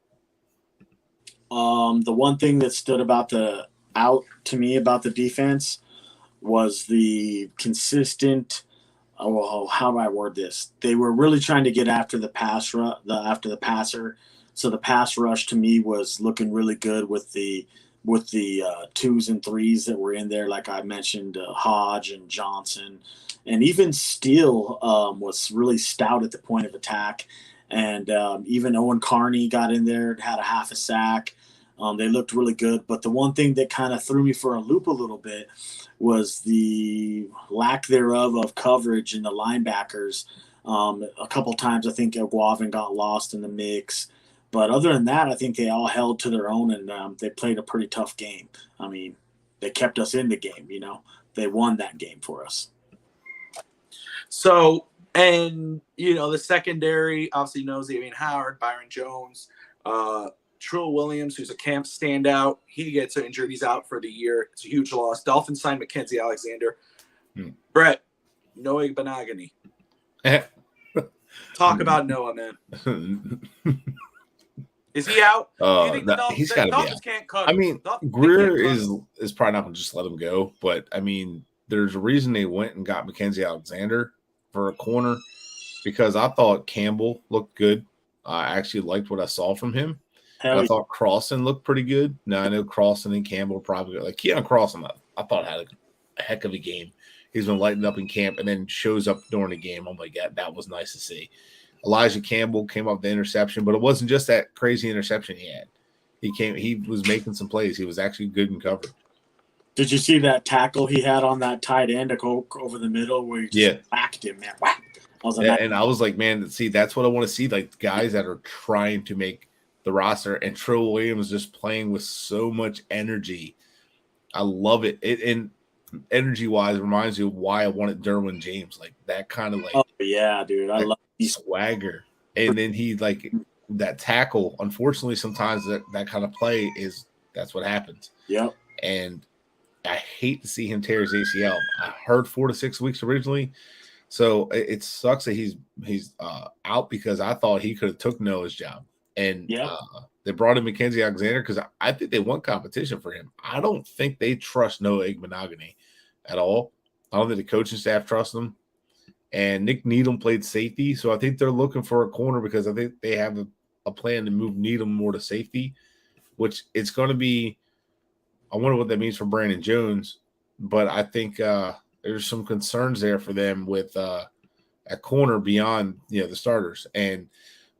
The one thing that stood out to me about the defense was the consistent. How do I word this? They were really trying to get after the passer. So the pass rush to me was looking really good with the 2s and 3s that were in there. Like I mentioned, Hodge and Johnson, and even Steele was really stout at the point of attack. And even Owen Carney got in there, had a half a sack. They looked really good. But the one thing that kind of threw me for a loop a little bit was the lack thereof of coverage in the linebackers. A couple times I think Aguavin got lost in the mix. But other than that, I think they all held to their own, and they played a pretty tough game. I mean, they kept us in the game, They won that game for us. So, and, the secondary, obviously knows Xavier Howard, Byron Jones, Trill Williams, who's a camp standout. He gets injured. He's out for the year. It's a huge loss. Dolphins signed Mackenzie Alexander. Brett, Noah Benogany. Talk about Noah, man. Is he out? Do you think the he's got to be Dolphins out. can't cut I him? mean, Greer is probably not going to just let him go. But, I mean, there's a reason they went and got Mackenzie Alexander for a corner because I thought Campbell looked good. I actually liked what I saw from him. I thought Crossan looked pretty good. Now, I know Crossan and Campbell probably – like Keon Crossan, I thought had a heck of a game. He's been lighting up in camp and then shows up during the game. I'm like, yeah, that was nice to see. Elijah Campbell came up with the interception, but it wasn't just that crazy interception he had. He was making some plays. He was actually good and covered. Did you see that tackle he had on that tight end to go over the middle where he just whacked him, man? Whack. I was like, man, see, that's what I want to see. Like guys that are trying to make the roster, and Trill Williams just playing with so much energy. I love it. And energy-wise reminds me of why I wanted Derwin James. Like that kind of like, oh yeah, dude, I love swagger. And then he like that tackle. Unfortunately, sometimes that kind of play that's what happens. Yep. And I hate to see him tear his ACL. I heard 4 to 6 weeks originally, so it sucks that he's out because I thought he could have took Noah's job. And they brought in Mackenzie Alexander because I think they want competition for him. I don't think they trust Noah Igbenogany at all. I don't think the coaching staff trusts him. And Nick Needham played safety, so I think they're looking for a corner because I think they have a plan to move Needham more to safety, which it's going to be – I wonder what that means for Brandon Jones. But I think there's some concerns there for them with a corner beyond the starters. And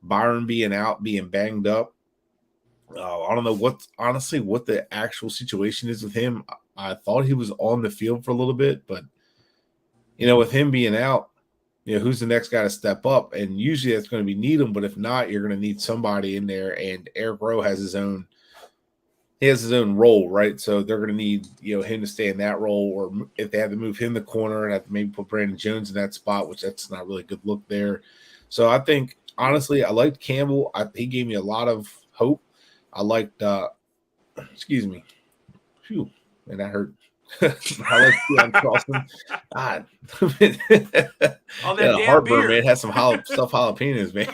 Byron being out, being banged up, I don't know what the actual situation is with him. I thought he was on the field for a little bit, but with him being out, who's the next guy to step up? And usually that's going to be Needham, but if not, you're going to need somebody in there. And Eric Rowe has his own role, right? So they're going to need him to stay in that role, or if they have to move him the corner and have to maybe put Brandon Jones in that spot, which that's not really a good look there. So I think honestly, I liked Campbell. He gave me a lot of hope. I liked excuse me. Phew, man, that hurt. I like Keon Crossan. God. All that damn heartburn, beer. man. Had some stuffed jalapenos, man.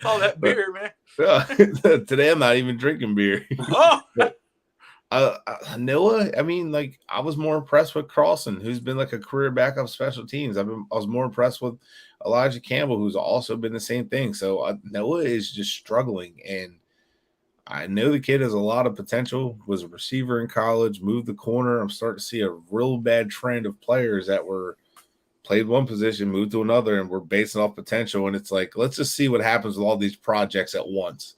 All that beer, man. Today I'm not even drinking beer. Oh. But, Noah, I mean, like I was more impressed with Crossan, who's been like a career backup special teams. I was more impressed with Elijah Campbell, who's also been the same thing. So Noah is just struggling, and I know the kid has a lot of potential, was a receiver in college, moved the corner. I'm starting to see a real bad trend of players that were played one position, moved to another, and we're basing off potential. And it's like, let's just see what happens with all these projects at once.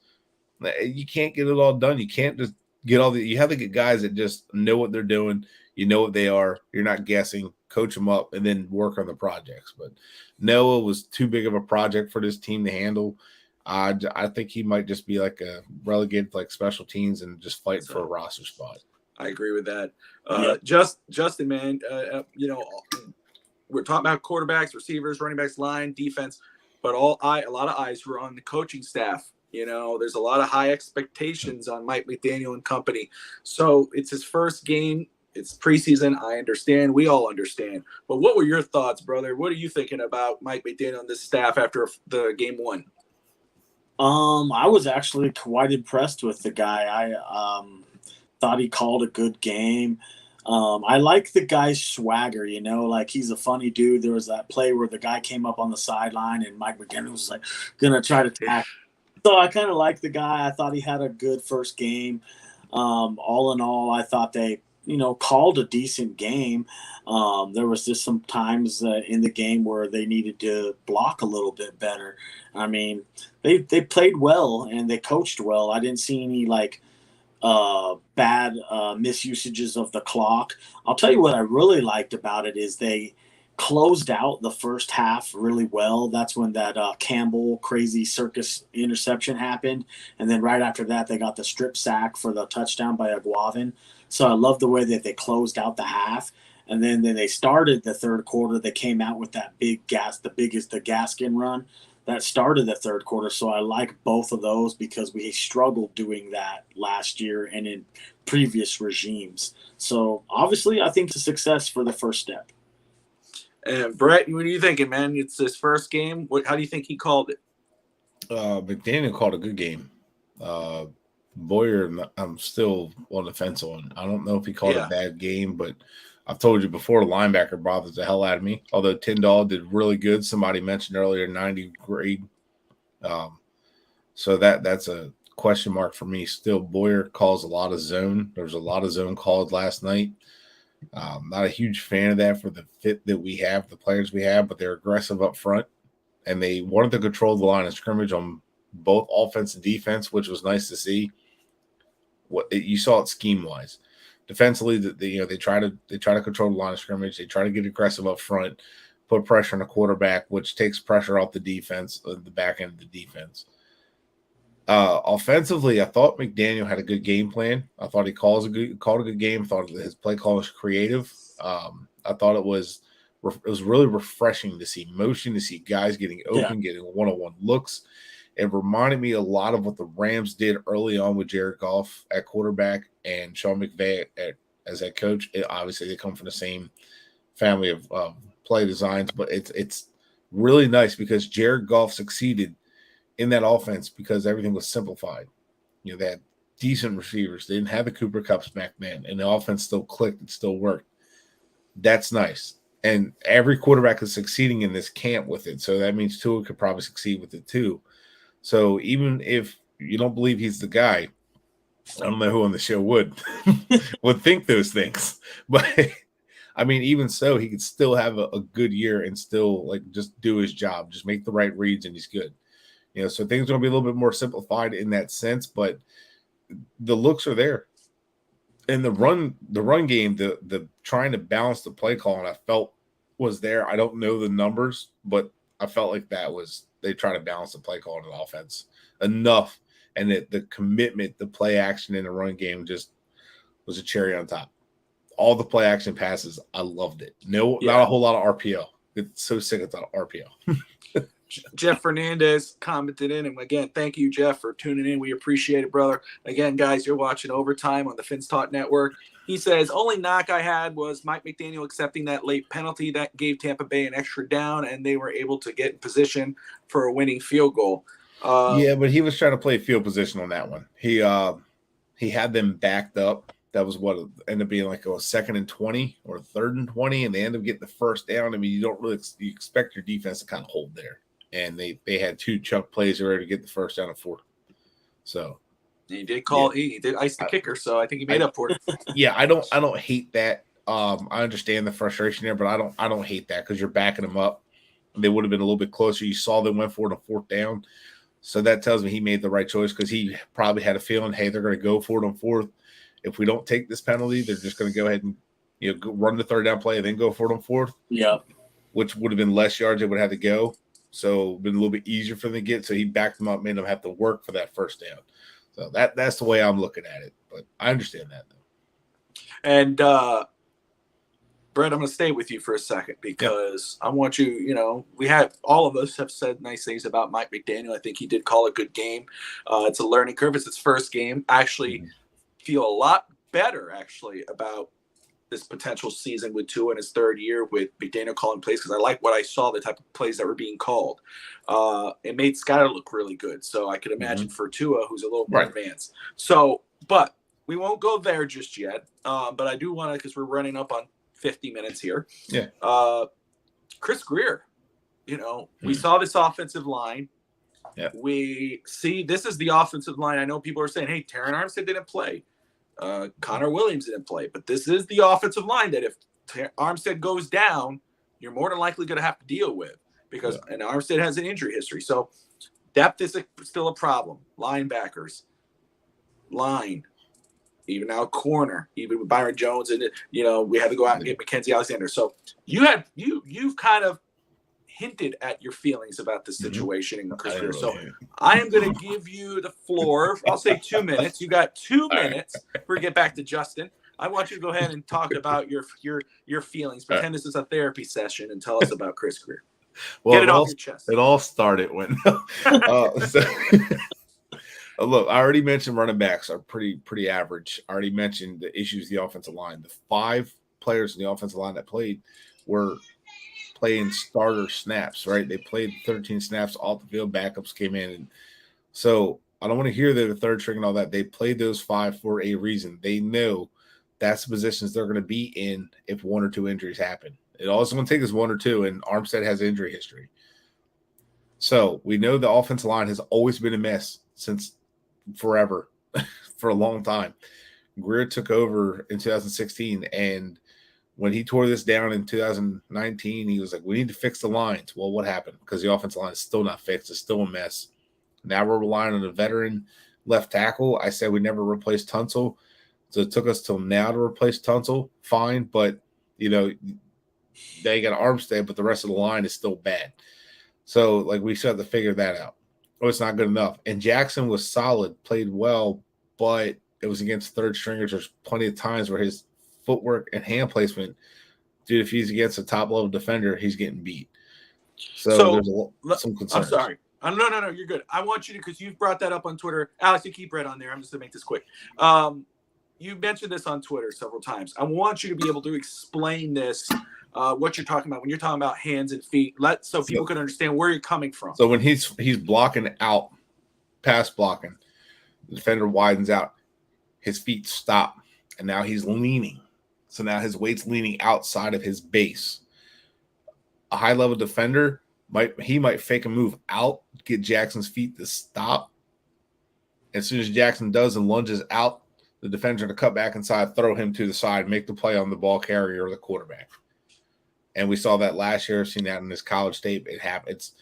You can't get it all done. You can't just get you have to get guys that just know what they're doing. You know what they are. You're not guessing, coach them up, and then work on the projects. But Noah was too big of a project for this team to handle. I think he might just be like a relegated like special teams and just fight for a roster spot. I agree with that. Justin, man, we're talking about quarterbacks, receivers, running backs, line, defense, but a lot of eyes were on the coaching staff. There's a lot of high expectations on Mike McDaniel and company. So it's his first game. It's preseason. I understand. We all understand. But what were your thoughts, brother? What are you thinking about Mike McDaniel and this staff after the game one? I was actually quite impressed with the guy. I thought he called a good game. I like the guy's swagger, like he's a funny dude. There was that play where the guy came up on the sideline and Mike McDaniel was like gonna try to tackle. So I kind of like the guy. I thought he had a good first game. All in all, I thought they called a decent game. There was just some times in the game where they needed to block a little bit better. I mean, they played well and they coached well. I didn't see any bad misusages of the clock. I'll tell you what I really liked about it is they closed out the first half really well. That's when that Campbell crazy circus interception happened. And then right after that, they got the strip sack for the touchdown by Aguavin. So I love the way that they closed out the half. And then they started the third quarter. They came out with that the Gaskin run that started the third quarter. So I like both of those because we struggled doing that last year and in previous regimes. So obviously I think it's a success for the first step. And Brett, what are you thinking, man? It's his first game. How do you think he called it? McDaniel called a good game. Boyer, I'm still on the fence on. I don't know if he called a bad game, but I've told you before, the linebacker bothers the hell out of me. Although Tyndall did really good. Somebody mentioned earlier, 90 grade. So that's a question mark for me. Still, Boyer calls a lot of zone. There was a lot of zone called last night. Not a huge fan of that for the fit that we have, the players we have, but they're aggressive up front. And they wanted to control the line of scrimmage on both offense and defense, which was nice to see. You saw it scheme wise, defensively. They try to control the line of scrimmage. They try to get aggressive up front, put pressure on the quarterback, which takes pressure off the defense, the back end of the defense. Offensively, I thought McDaniel had a good game plan. I thought he called a good game. I thought his play call was creative. I thought it was really refreshing to see motion, to see guys getting open, getting one-on-one looks. It reminded me a lot of what the Rams did early on with Jared Goff at quarterback and Sean McVay as head coach. Obviously, they come from the same family of play designs, but it's really nice because Jared Goff succeeded in that offense because everything was simplified. They had decent receivers. They didn't have the Cooper Kupps back then, and the offense still clicked. It still worked. That's nice. And every quarterback is succeeding in this camp with it. So that means Tua could probably succeed with it too. So even if you don't believe he's the guy, I don't know who on the show would think those things. But I mean, even so, he could still have a good year and still just do his job, just make the right reads, and he's good. So things are going to be a little bit more simplified in that sense, but the looks are there. And the run game, the trying to balance the play call, and I felt was there. I don't know the numbers, but I felt like they try to balance the play call in the offense enough, and that the commitment, the play action in the run game just was a cherry on top. All the play action passes, I loved it. Not a whole lot of RPO. It's so sick of the RPO. Jeff Fernandez commented in, and again, thank you, Jeff, for tuning in. We appreciate it, brother. Again, guys, you're watching Overtime on the Fins Talk Network. He says, only knock I had was Mike McDaniel accepting that late penalty that gave Tampa Bay an extra down, and they were able to get in position for a winning field goal. But he was trying to play field position on that one. He had them backed up. That was what ended up being like a 2nd and 20 or 3rd and 20, and they ended up getting the first down. I mean, you expect your defense to kind of hold there. And they had 2 chunk plays already to get the first down and 4. So he did call. Yeah. He did ice the kicker, so I think he made up for it. Yeah, I don't hate that. I understand the frustration there, but I don't hate that because you're backing them up. They would have been a little bit closer. You saw them went for it on 4th down, so that tells me he made the right choice because he probably had a feeling, hey, they're going to go for it on 4th. If we don't take this penalty, they're just going to go ahead and run the 3rd down play and then go for it on 4th. Yeah, which would have been less yards they would have had to go. So been a little bit easier for them to get. So he backed them up, made them have to work for that first down. So that's the way I'm looking at it. But I understand that though. And Brett, I'm going to stay with you for a second because I want you. All of us have said nice things about Mike McDaniel. I think he did call a good game. It's a learning curve. It's his first game. I actually feel a lot better about this potential season with Tua in his 3rd year with McDaniel calling plays because I like what I saw, the type of plays that were being called. It made Skyler look really good. So I could imagine for Tua, who's a little more advanced. So, but we won't go there just yet. But I do want to, because we're running up on 50 minutes here. Yeah. Chris Greer, we saw this offensive line. Yeah. We see this is the offensive line. I know people are saying, hey, Terran Armstead didn't play. Connor Williams didn't play, but this is the offensive line that if Armstead goes down, you're more than likely going to have to deal with because and Armstead has an injury history. So depth is still a problem. Linebackers, line, even now corner, even with Byron Jones, and we had to go out and get Mackenzie Alexander. So you've kind of hinted at your feelings about the situation in Chris Greer. So I am going to give you the floor. I'll say 2 minutes. You got 2 minutes. We're going to get back to Justin. I want you to go ahead and talk about your feelings. Pretend this is a therapy session and tell us about Chris Greer. Well, get it off your chest. It all started when look, I already mentioned running backs are pretty average. I already mentioned the issues of the offensive line. The 5 players in the offensive line that played playing starter snaps, right? They played 13 snaps off the field. Backups came in. And so I don't want to hear they're the third string and all that. They played those 5 for a reason. They know that's the positions they're going to be in if 1 or 2 injuries happen. It all it's going to take is 1 or 2, and Armstead has injury history. So we know the offensive line has always been a mess since forever, for a long time. Greer took over in 2016, and when he tore this down in 2019, he was like, we need to fix the lines. Well, what happened? Because the offensive line is still not fixed. It's still a mess. Now we're relying on a veteran left tackle. I said we never replaced Tunsil, so it took us till now to replace Tunsil. Fine, but, you know, they got Armstead, but the rest of the line is still bad. So, like, we still have to figure that out. Oh, it's not good enough. And Jackson was solid, played well, but it was against third stringers. There's plenty of times where his footwork and hand placement, dude, if he's against a top-level defender, he's getting beat. So there's some concerns. I'm sorry. No, you're good. I want you to, because you've brought that up on Twitter. Alex, you keep Brett on there. I'm just going to make this quick. You mentioned this on Twitter several times. I want you to be able to explain this, what you're talking about when you're talking about hands and feet, so people can understand where you're coming from. So when he's blocking out, pass blocking, the defender widens out, his feet stop, and now he's leaning. So now his weight's leaning outside of his base. A high-level defender might fake a move out, get Jackson's feet to stop. As soon as Jackson does and lunges out, the defender's going to cut back inside, throw him to the side, make the play on the ball carrier or the quarterback. And we saw that last year. I've seen that in his college tape. It happens.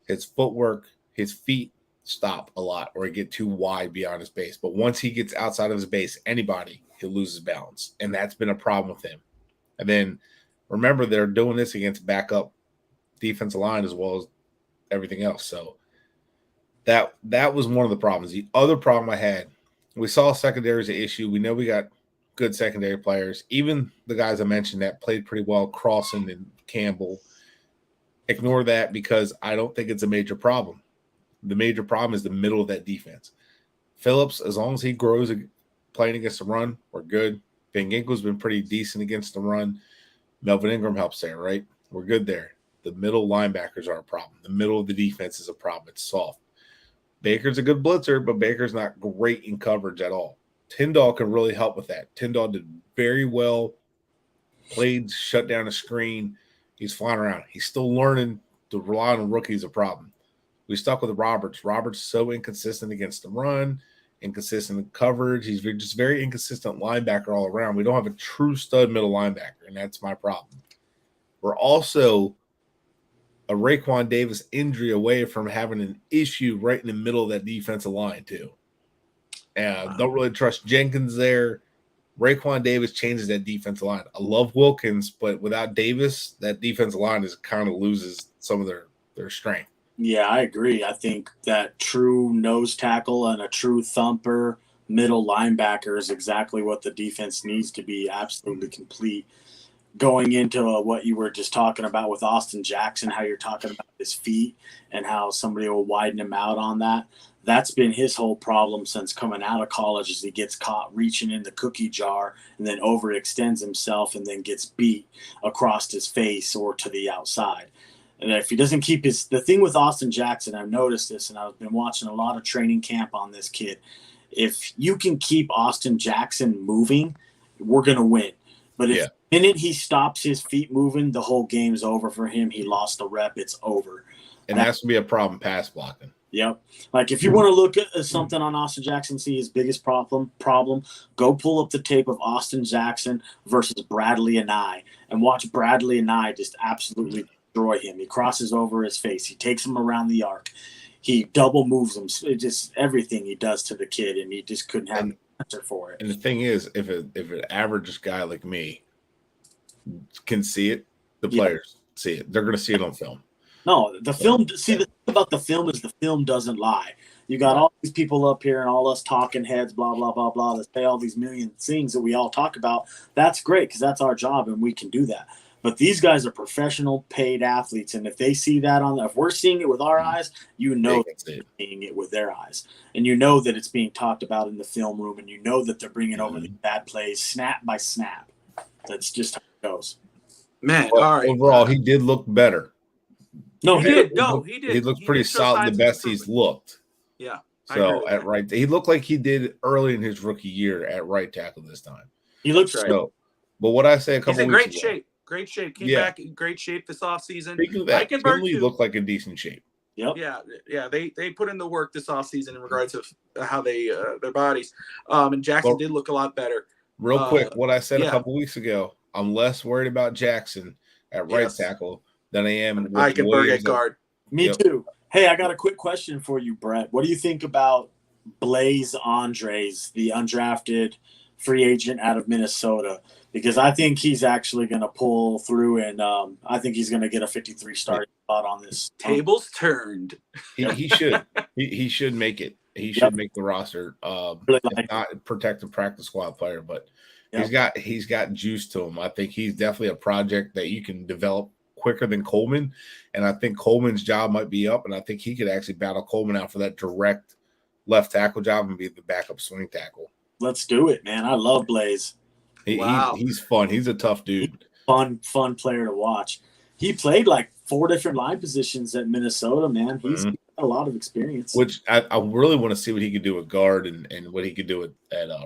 His footwork, his feet stop a lot or he get too wide beyond his base. But once he gets outside of his base, anybody, he'll lose his balance. And that's been a problem with him. And then remember, they're doing this against backup defensive line as well as everything else. So that was one of the problems. The other problem I had, we saw secondary as an issue. We know we got good secondary players. Even the guys I mentioned that played pretty well, Crossan and Campbell. Ignore that because I don't think it's a major problem. The major problem is the middle of that defense. Phillips, as long as he grows playing against the run, we're good. Van Ginkel's been pretty decent against the run. Melvin Ingram helps there, right? We're good there. The middle linebackers are a problem. The middle of the defense is a problem. It's soft. Baker's a good blitzer, but Baker's not great in coverage at all. Tyndall can really help with that. Tyndall did very well, played, shut down a screen. He's flying around. He's still learning to rely on rookies a problem. We stuck with Roberts. Roberts is so inconsistent against the run, inconsistent in coverage. He's just very inconsistent linebacker all around. We don't have a true stud middle linebacker, and that's my problem. We're also a Raekwon Davis injury away from having an issue right in the middle of that defensive line too. And don't really trust Jenkins there. Raekwon Davis changes that defensive line. I love Wilkins, but without Davis, that defensive line kind of loses some of their strength. Yeah, I agree. I think that true nose tackle and a true thumper middle linebacker is exactly what the defense needs to be absolutely complete. Going into what you were just talking about with Austin Jackson, how you're talking about his feet and how somebody will widen him out on that. That's been his whole problem since coming out of college is he gets caught reaching in the cookie jar and then overextends himself and then gets beat across his face or to the outside. And if he doesn't keep the thing with Austin Jackson, I've noticed this and I've been watching a lot of training camp on this kid. If you can keep Austin Jackson moving, we're going to win. But if the minute he stops his feet moving, the whole game's over for him. He lost the rep. It's over. And that's going to be a problem pass blocking. Yep. Like if you want to look at something on Austin Jackson, see his biggest problem, go pull up the tape of Austin Jackson versus Bradley and watch Bradley and just absolutely destroy him. He crosses over his face. He takes him around the arc. He double moves him. It just everything he does to the kid, and he just couldn't have an answer for it. And the thing is, if an average guy like me can see it, the players see it. They're going to see it on film. No, the film. See, the thing about the film is the film doesn't lie. You got all these people up here and all us talking heads, blah blah blah blah. That say all these million things that we all talk about. That's great because that's our job and we can do that. But these guys are professional, paid athletes, and if they see that if we're seeing it with our eyes, you know they're seeing it with their eyes, and you know that it's being talked about in the film room, and you know that they're bringing over the bad plays snap by snap. That's just how it goes. Man, But all right. overall, he did look better. No, he did. He looks pretty solid, the best he's looked. Yeah. So at right, he looked like he did early in his rookie year at right tackle this time. He looks right. So, but what I say a couple weeks ago. He's in great shape. Came back in great shape this offseason. Speaking of that, Kinley looked like in decent shape. Yep. Yeah. They put in the work this offseason in regards to how they their bodies. And Jackson did look a lot better. Real quick, what I said a couple weeks ago, I'm less worried about Jackson at right tackle than I am with Eichenberg at guard. Me too. Hey, I got a quick question for you, Brett. What do you think about Blaze Andres, the undrafted free agent out of Minnesota? Because I think he's actually going to pull through, and I think he's going to get a 53 starting spot on this. Tables turned. He should. He should make it. He should make the roster. Not protected practice squad player, but he's got juice to him. I think he's definitely a project that you can develop quicker than Coleman, and I think Coleman's job might be up, and I think he could actually battle Coleman out for that direct left tackle job and be the backup swing tackle. Let's do it, man. I love Blaze. He's fun. He's a tough dude. Fun player to watch. He played like 4 different line positions at Minnesota, man. He's got a lot of experience. Which I really want to see what he could do at guard and what he could do at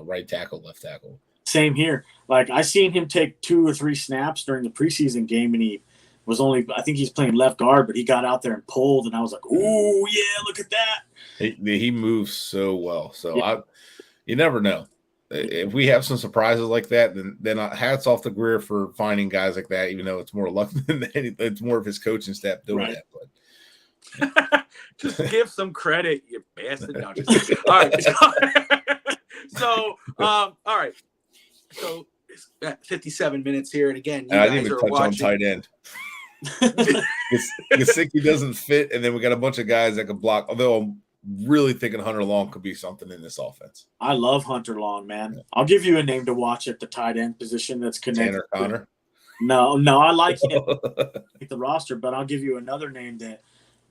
right tackle, left tackle. Same here. Like, I seen him take 2 or 3 snaps during the preseason game, and he was I think he's playing left guard, but he got out there and pulled, and I was like, "Ooh, yeah, look at that." He moves so well. So you never know. If we have some surprises like that, then hats off to Greer for finding guys like that, even though it's more luck than anything. It's more of his coaching staff doing that. But just give some credit, you bastard. No, just all right. All right. So it's 57 minutes here, and again, you guys didn't even are touch watching. on tight end. Gesicki doesn't fit, and then we got a bunch of guys that can block. Although I'm really thinking Hunter Long could be something in this offense. I love Hunter Long, man. Yeah. I'll give you a name to watch at the tight end position that's connected. Tanner Connor. No, I like him, the roster, but I'll give you another name that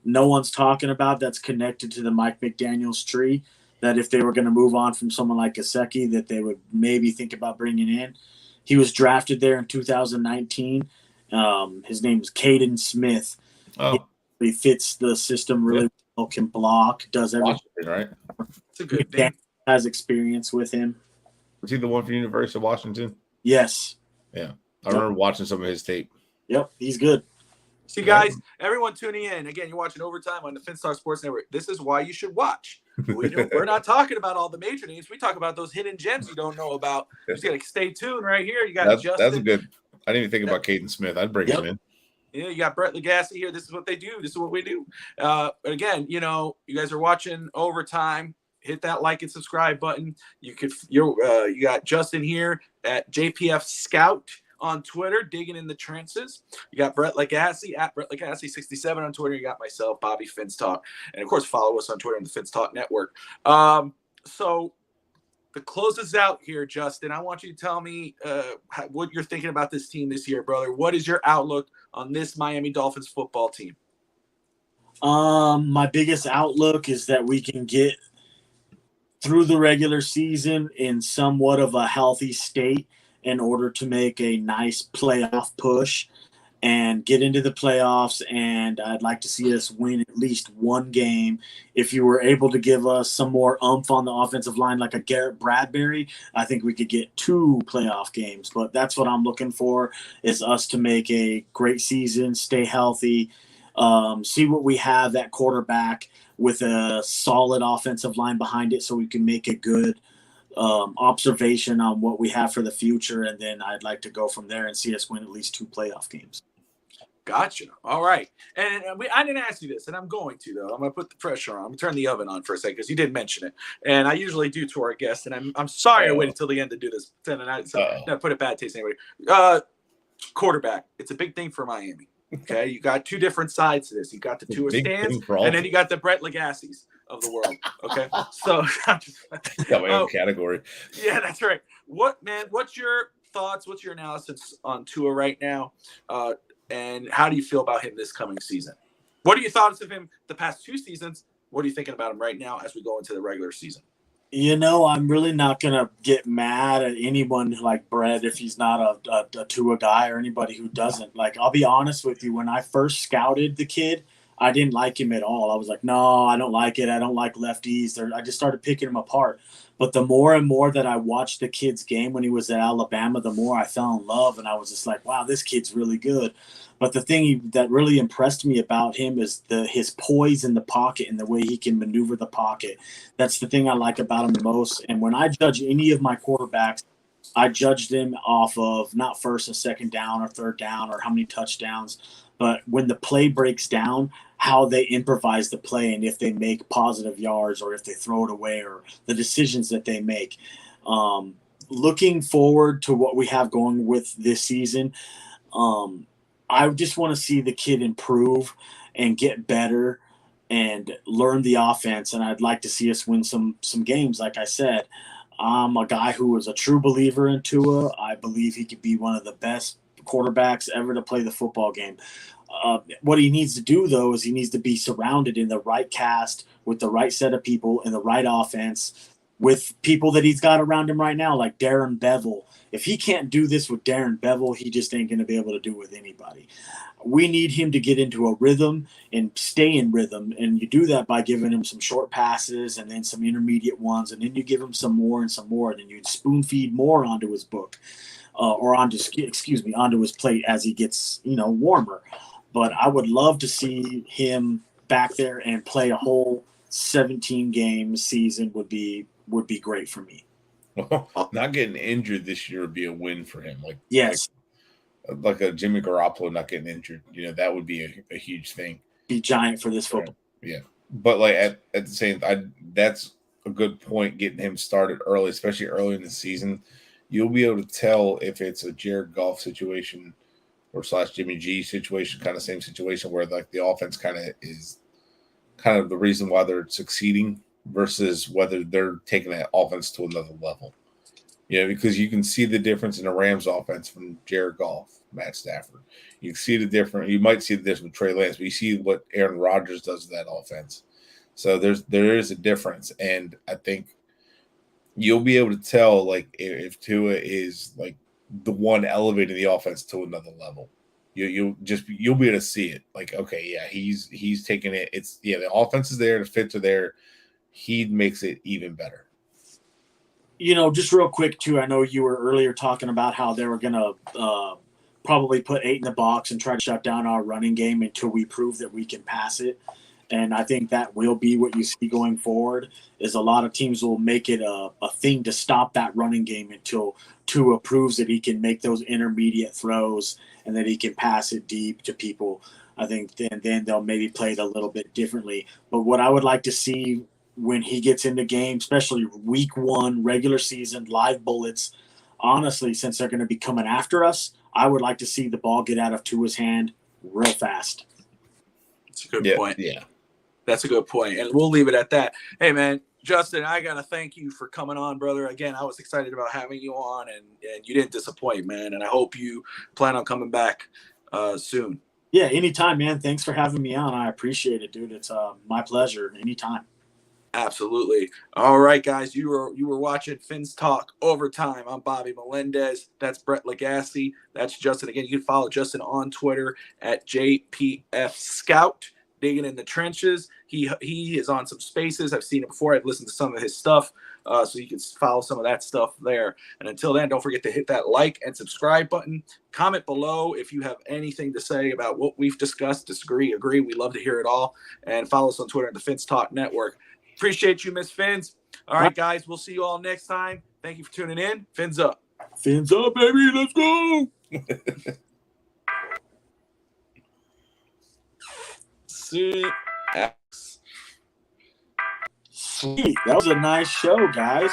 no one's talking about that's connected to the Mike McDaniels tree. That if they were going to move on from someone like Gesicki, that they would maybe think about bringing in. He was drafted there in 2019. His name is Caden Smith. Oh, he fits the system really well. Can block, does everything. Right. It's a good name. Has experience with him. Was he the one from the University of Washington? Yes. Yeah, I remember watching some of his tape. Yep, he's good. See, guys, everyone tuning in. Again, you're watching Overtime on the FinStar Sports Network. This is why you should watch. We're not talking about all the major names. We talk about those hidden gems you don't know about. You just got to stay tuned right here. You got Justin. That's a good. I didn't even think about Caden Smith. I'd bring him in. Yeah, you got Brett Legassi here. This is what they do. This is what we do. But again, you guys are watching Overtime. Hit that like and subscribe button. You got Justin here at JPF Scout on Twitter, digging in the trenches. You got Brett Legassi at Brett Legassi67 on Twitter. You got myself, Bobby Finstalk, and of course follow us on Twitter on the Finstalk Network. So to close this out here, Justin, I want you to tell me what you're thinking about this team this year, brother. What is your outlook on this Miami Dolphins football team? My biggest outlook is that we can get through the regular season in somewhat of a healthy state in order to make a nice playoff push and get into the playoffs. And I'd like to see us win at least one game. If you were able to give us some more oomph on the offensive line, like a Garrett Bradbury, I think we could get 2 playoff games. But that's what I'm looking for, is us to make a great season, stay healthy, see what we have at quarterback with a solid offensive line behind it so we can make a good observation on what we have for the future, and then I'd like to go from there and see us win at least 2 playoff games. Gotcha. All right. And I didn't ask you this, and I'm going to, though. I'm going to put the pressure on. I'm going to turn the oven on for a second because you did mention it. And I usually do to our guests, and I'm sorry I waited until the end to do this. I put a bad taste in anybody. Quarterback. It's a big thing for Miami. Okay? You got 2 different sides to this. You got the Tua Stans, and then you got the Brett Legassis of the world. Okay? So I'm just got my own category. Yeah, that's right. What's your thoughts? What's your analysis on Tua right now? And how do you feel about him this coming season? What are your thoughts of him the past 2 seasons? What are you thinking about him right now as we go into the regular season? I'm really not going to get mad at anyone like Brett if he's not a Tua guy or anybody who doesn't. Like, I'll be honest with you. When I first scouted the kid, I didn't like him at all. I was like, no, I don't like it. I don't like lefties. I just started picking him apart. But the more and more that I watched the kid's game when he was at Alabama, the more I fell in love. And I was just like, wow, this kid's really good. But the thing that really impressed me about him is his poise in the pocket and the way he can maneuver the pocket. That's the thing I like about him the most. And when I judge any of my quarterbacks, I judge them off of not first and second down or third down or how many touchdowns, but when the play breaks down, how they improvise the play and if they make positive yards or if they throw it away or the decisions that they make. Looking forward to what we have going with this season, I just want to see the kid improve and get better and learn the offense. And I'd like to see us win some games. Like I said, I'm a guy who is a true believer in Tua. I believe he could be one of the best quarterbacks ever to play the football game. What he needs to do, though, is he needs to be surrounded in the right cast with the right set of people in the right offense with people that he's got around him right now, like Darren Bevel. If he can't do this with Darren Bevel, he just ain't going to be able to do it with anybody. We need him to get into a rhythm and stay in rhythm, and you do that by giving him some short passes and then some intermediate ones, and then you give him some more, and then you spoon feed more onto his book or onto his plate as he gets warmer. But I would love to see him back there and play a whole 17 game season would be great for me. Not getting injured this year would be a win for him. Yes. Like a Jimmy Garoppolo not getting injured. That would be a huge thing. Be giant for this football. Yeah. But at the same time, that's a good point, getting him started early, especially early in the season. You'll be able to tell if it's a Jared Goff situation or / Jimmy G situation, kind of same situation where like the offense kind of the reason why they're succeeding versus whether they're taking that offense to another level. Because you can see the difference in the Rams offense from Jared Goff, Matt Stafford. You see the difference. You might see the difference with Trey Lance, but you see what Aaron Rodgers does to that offense. So there is a difference, and I think you'll be able to tell like if Tua is like the one elevating the offense to another level. You'll be able to see it. Like, okay, yeah, he's taking it. The offense is there, the fits are there. He makes it even better. Just real quick too, I know you were earlier talking about how they were gonna probably put 8 in the box and try to shut down our running game until we prove that we can pass it. And I think that will be what you see going forward, is a lot of teams will make it a thing to stop that running game until Tua proves that he can make those intermediate throws and that he can pass it deep to people. I think then they'll maybe play it a little bit differently. But what I would like to see when he gets into game, especially week 1, regular season, live bullets, honestly, since they're going to be coming after us, I would like to see the ball get out of Tua's hand real fast. That's a good point. Yeah. That's a good point. And we'll leave it at that. Hey, man, Justin, I got to thank you for coming on, brother. Again, I was excited about having you on, and you didn't disappoint, man. And I hope you plan on coming back soon. Yeah, anytime, man. Thanks for having me on. I appreciate it, dude. It's my pleasure. Anytime. Absolutely. All right, guys, you were watching Fins Talk Overtime. I'm Bobby Melendez. That's Brett Legassi. That's Justin. Again, you can follow Justin on Twitter at JPF Scout. Digging in the trenches. He is on some spaces. I've seen it before. I've listened to some of his stuff, so you can follow some of that stuff there. And until then, don't forget to hit that like and subscribe button. Comment below if you have anything to say about what we've discussed, disagree, agree. We love to hear it all. And follow us on Twitter at the Fins Talk Network. Appreciate you, Miss Fins. All right, guys, we'll see you all next time. Thank you for tuning in. Fins up. Fins up, baby. Let's go. Sweet. That was a nice show, guys.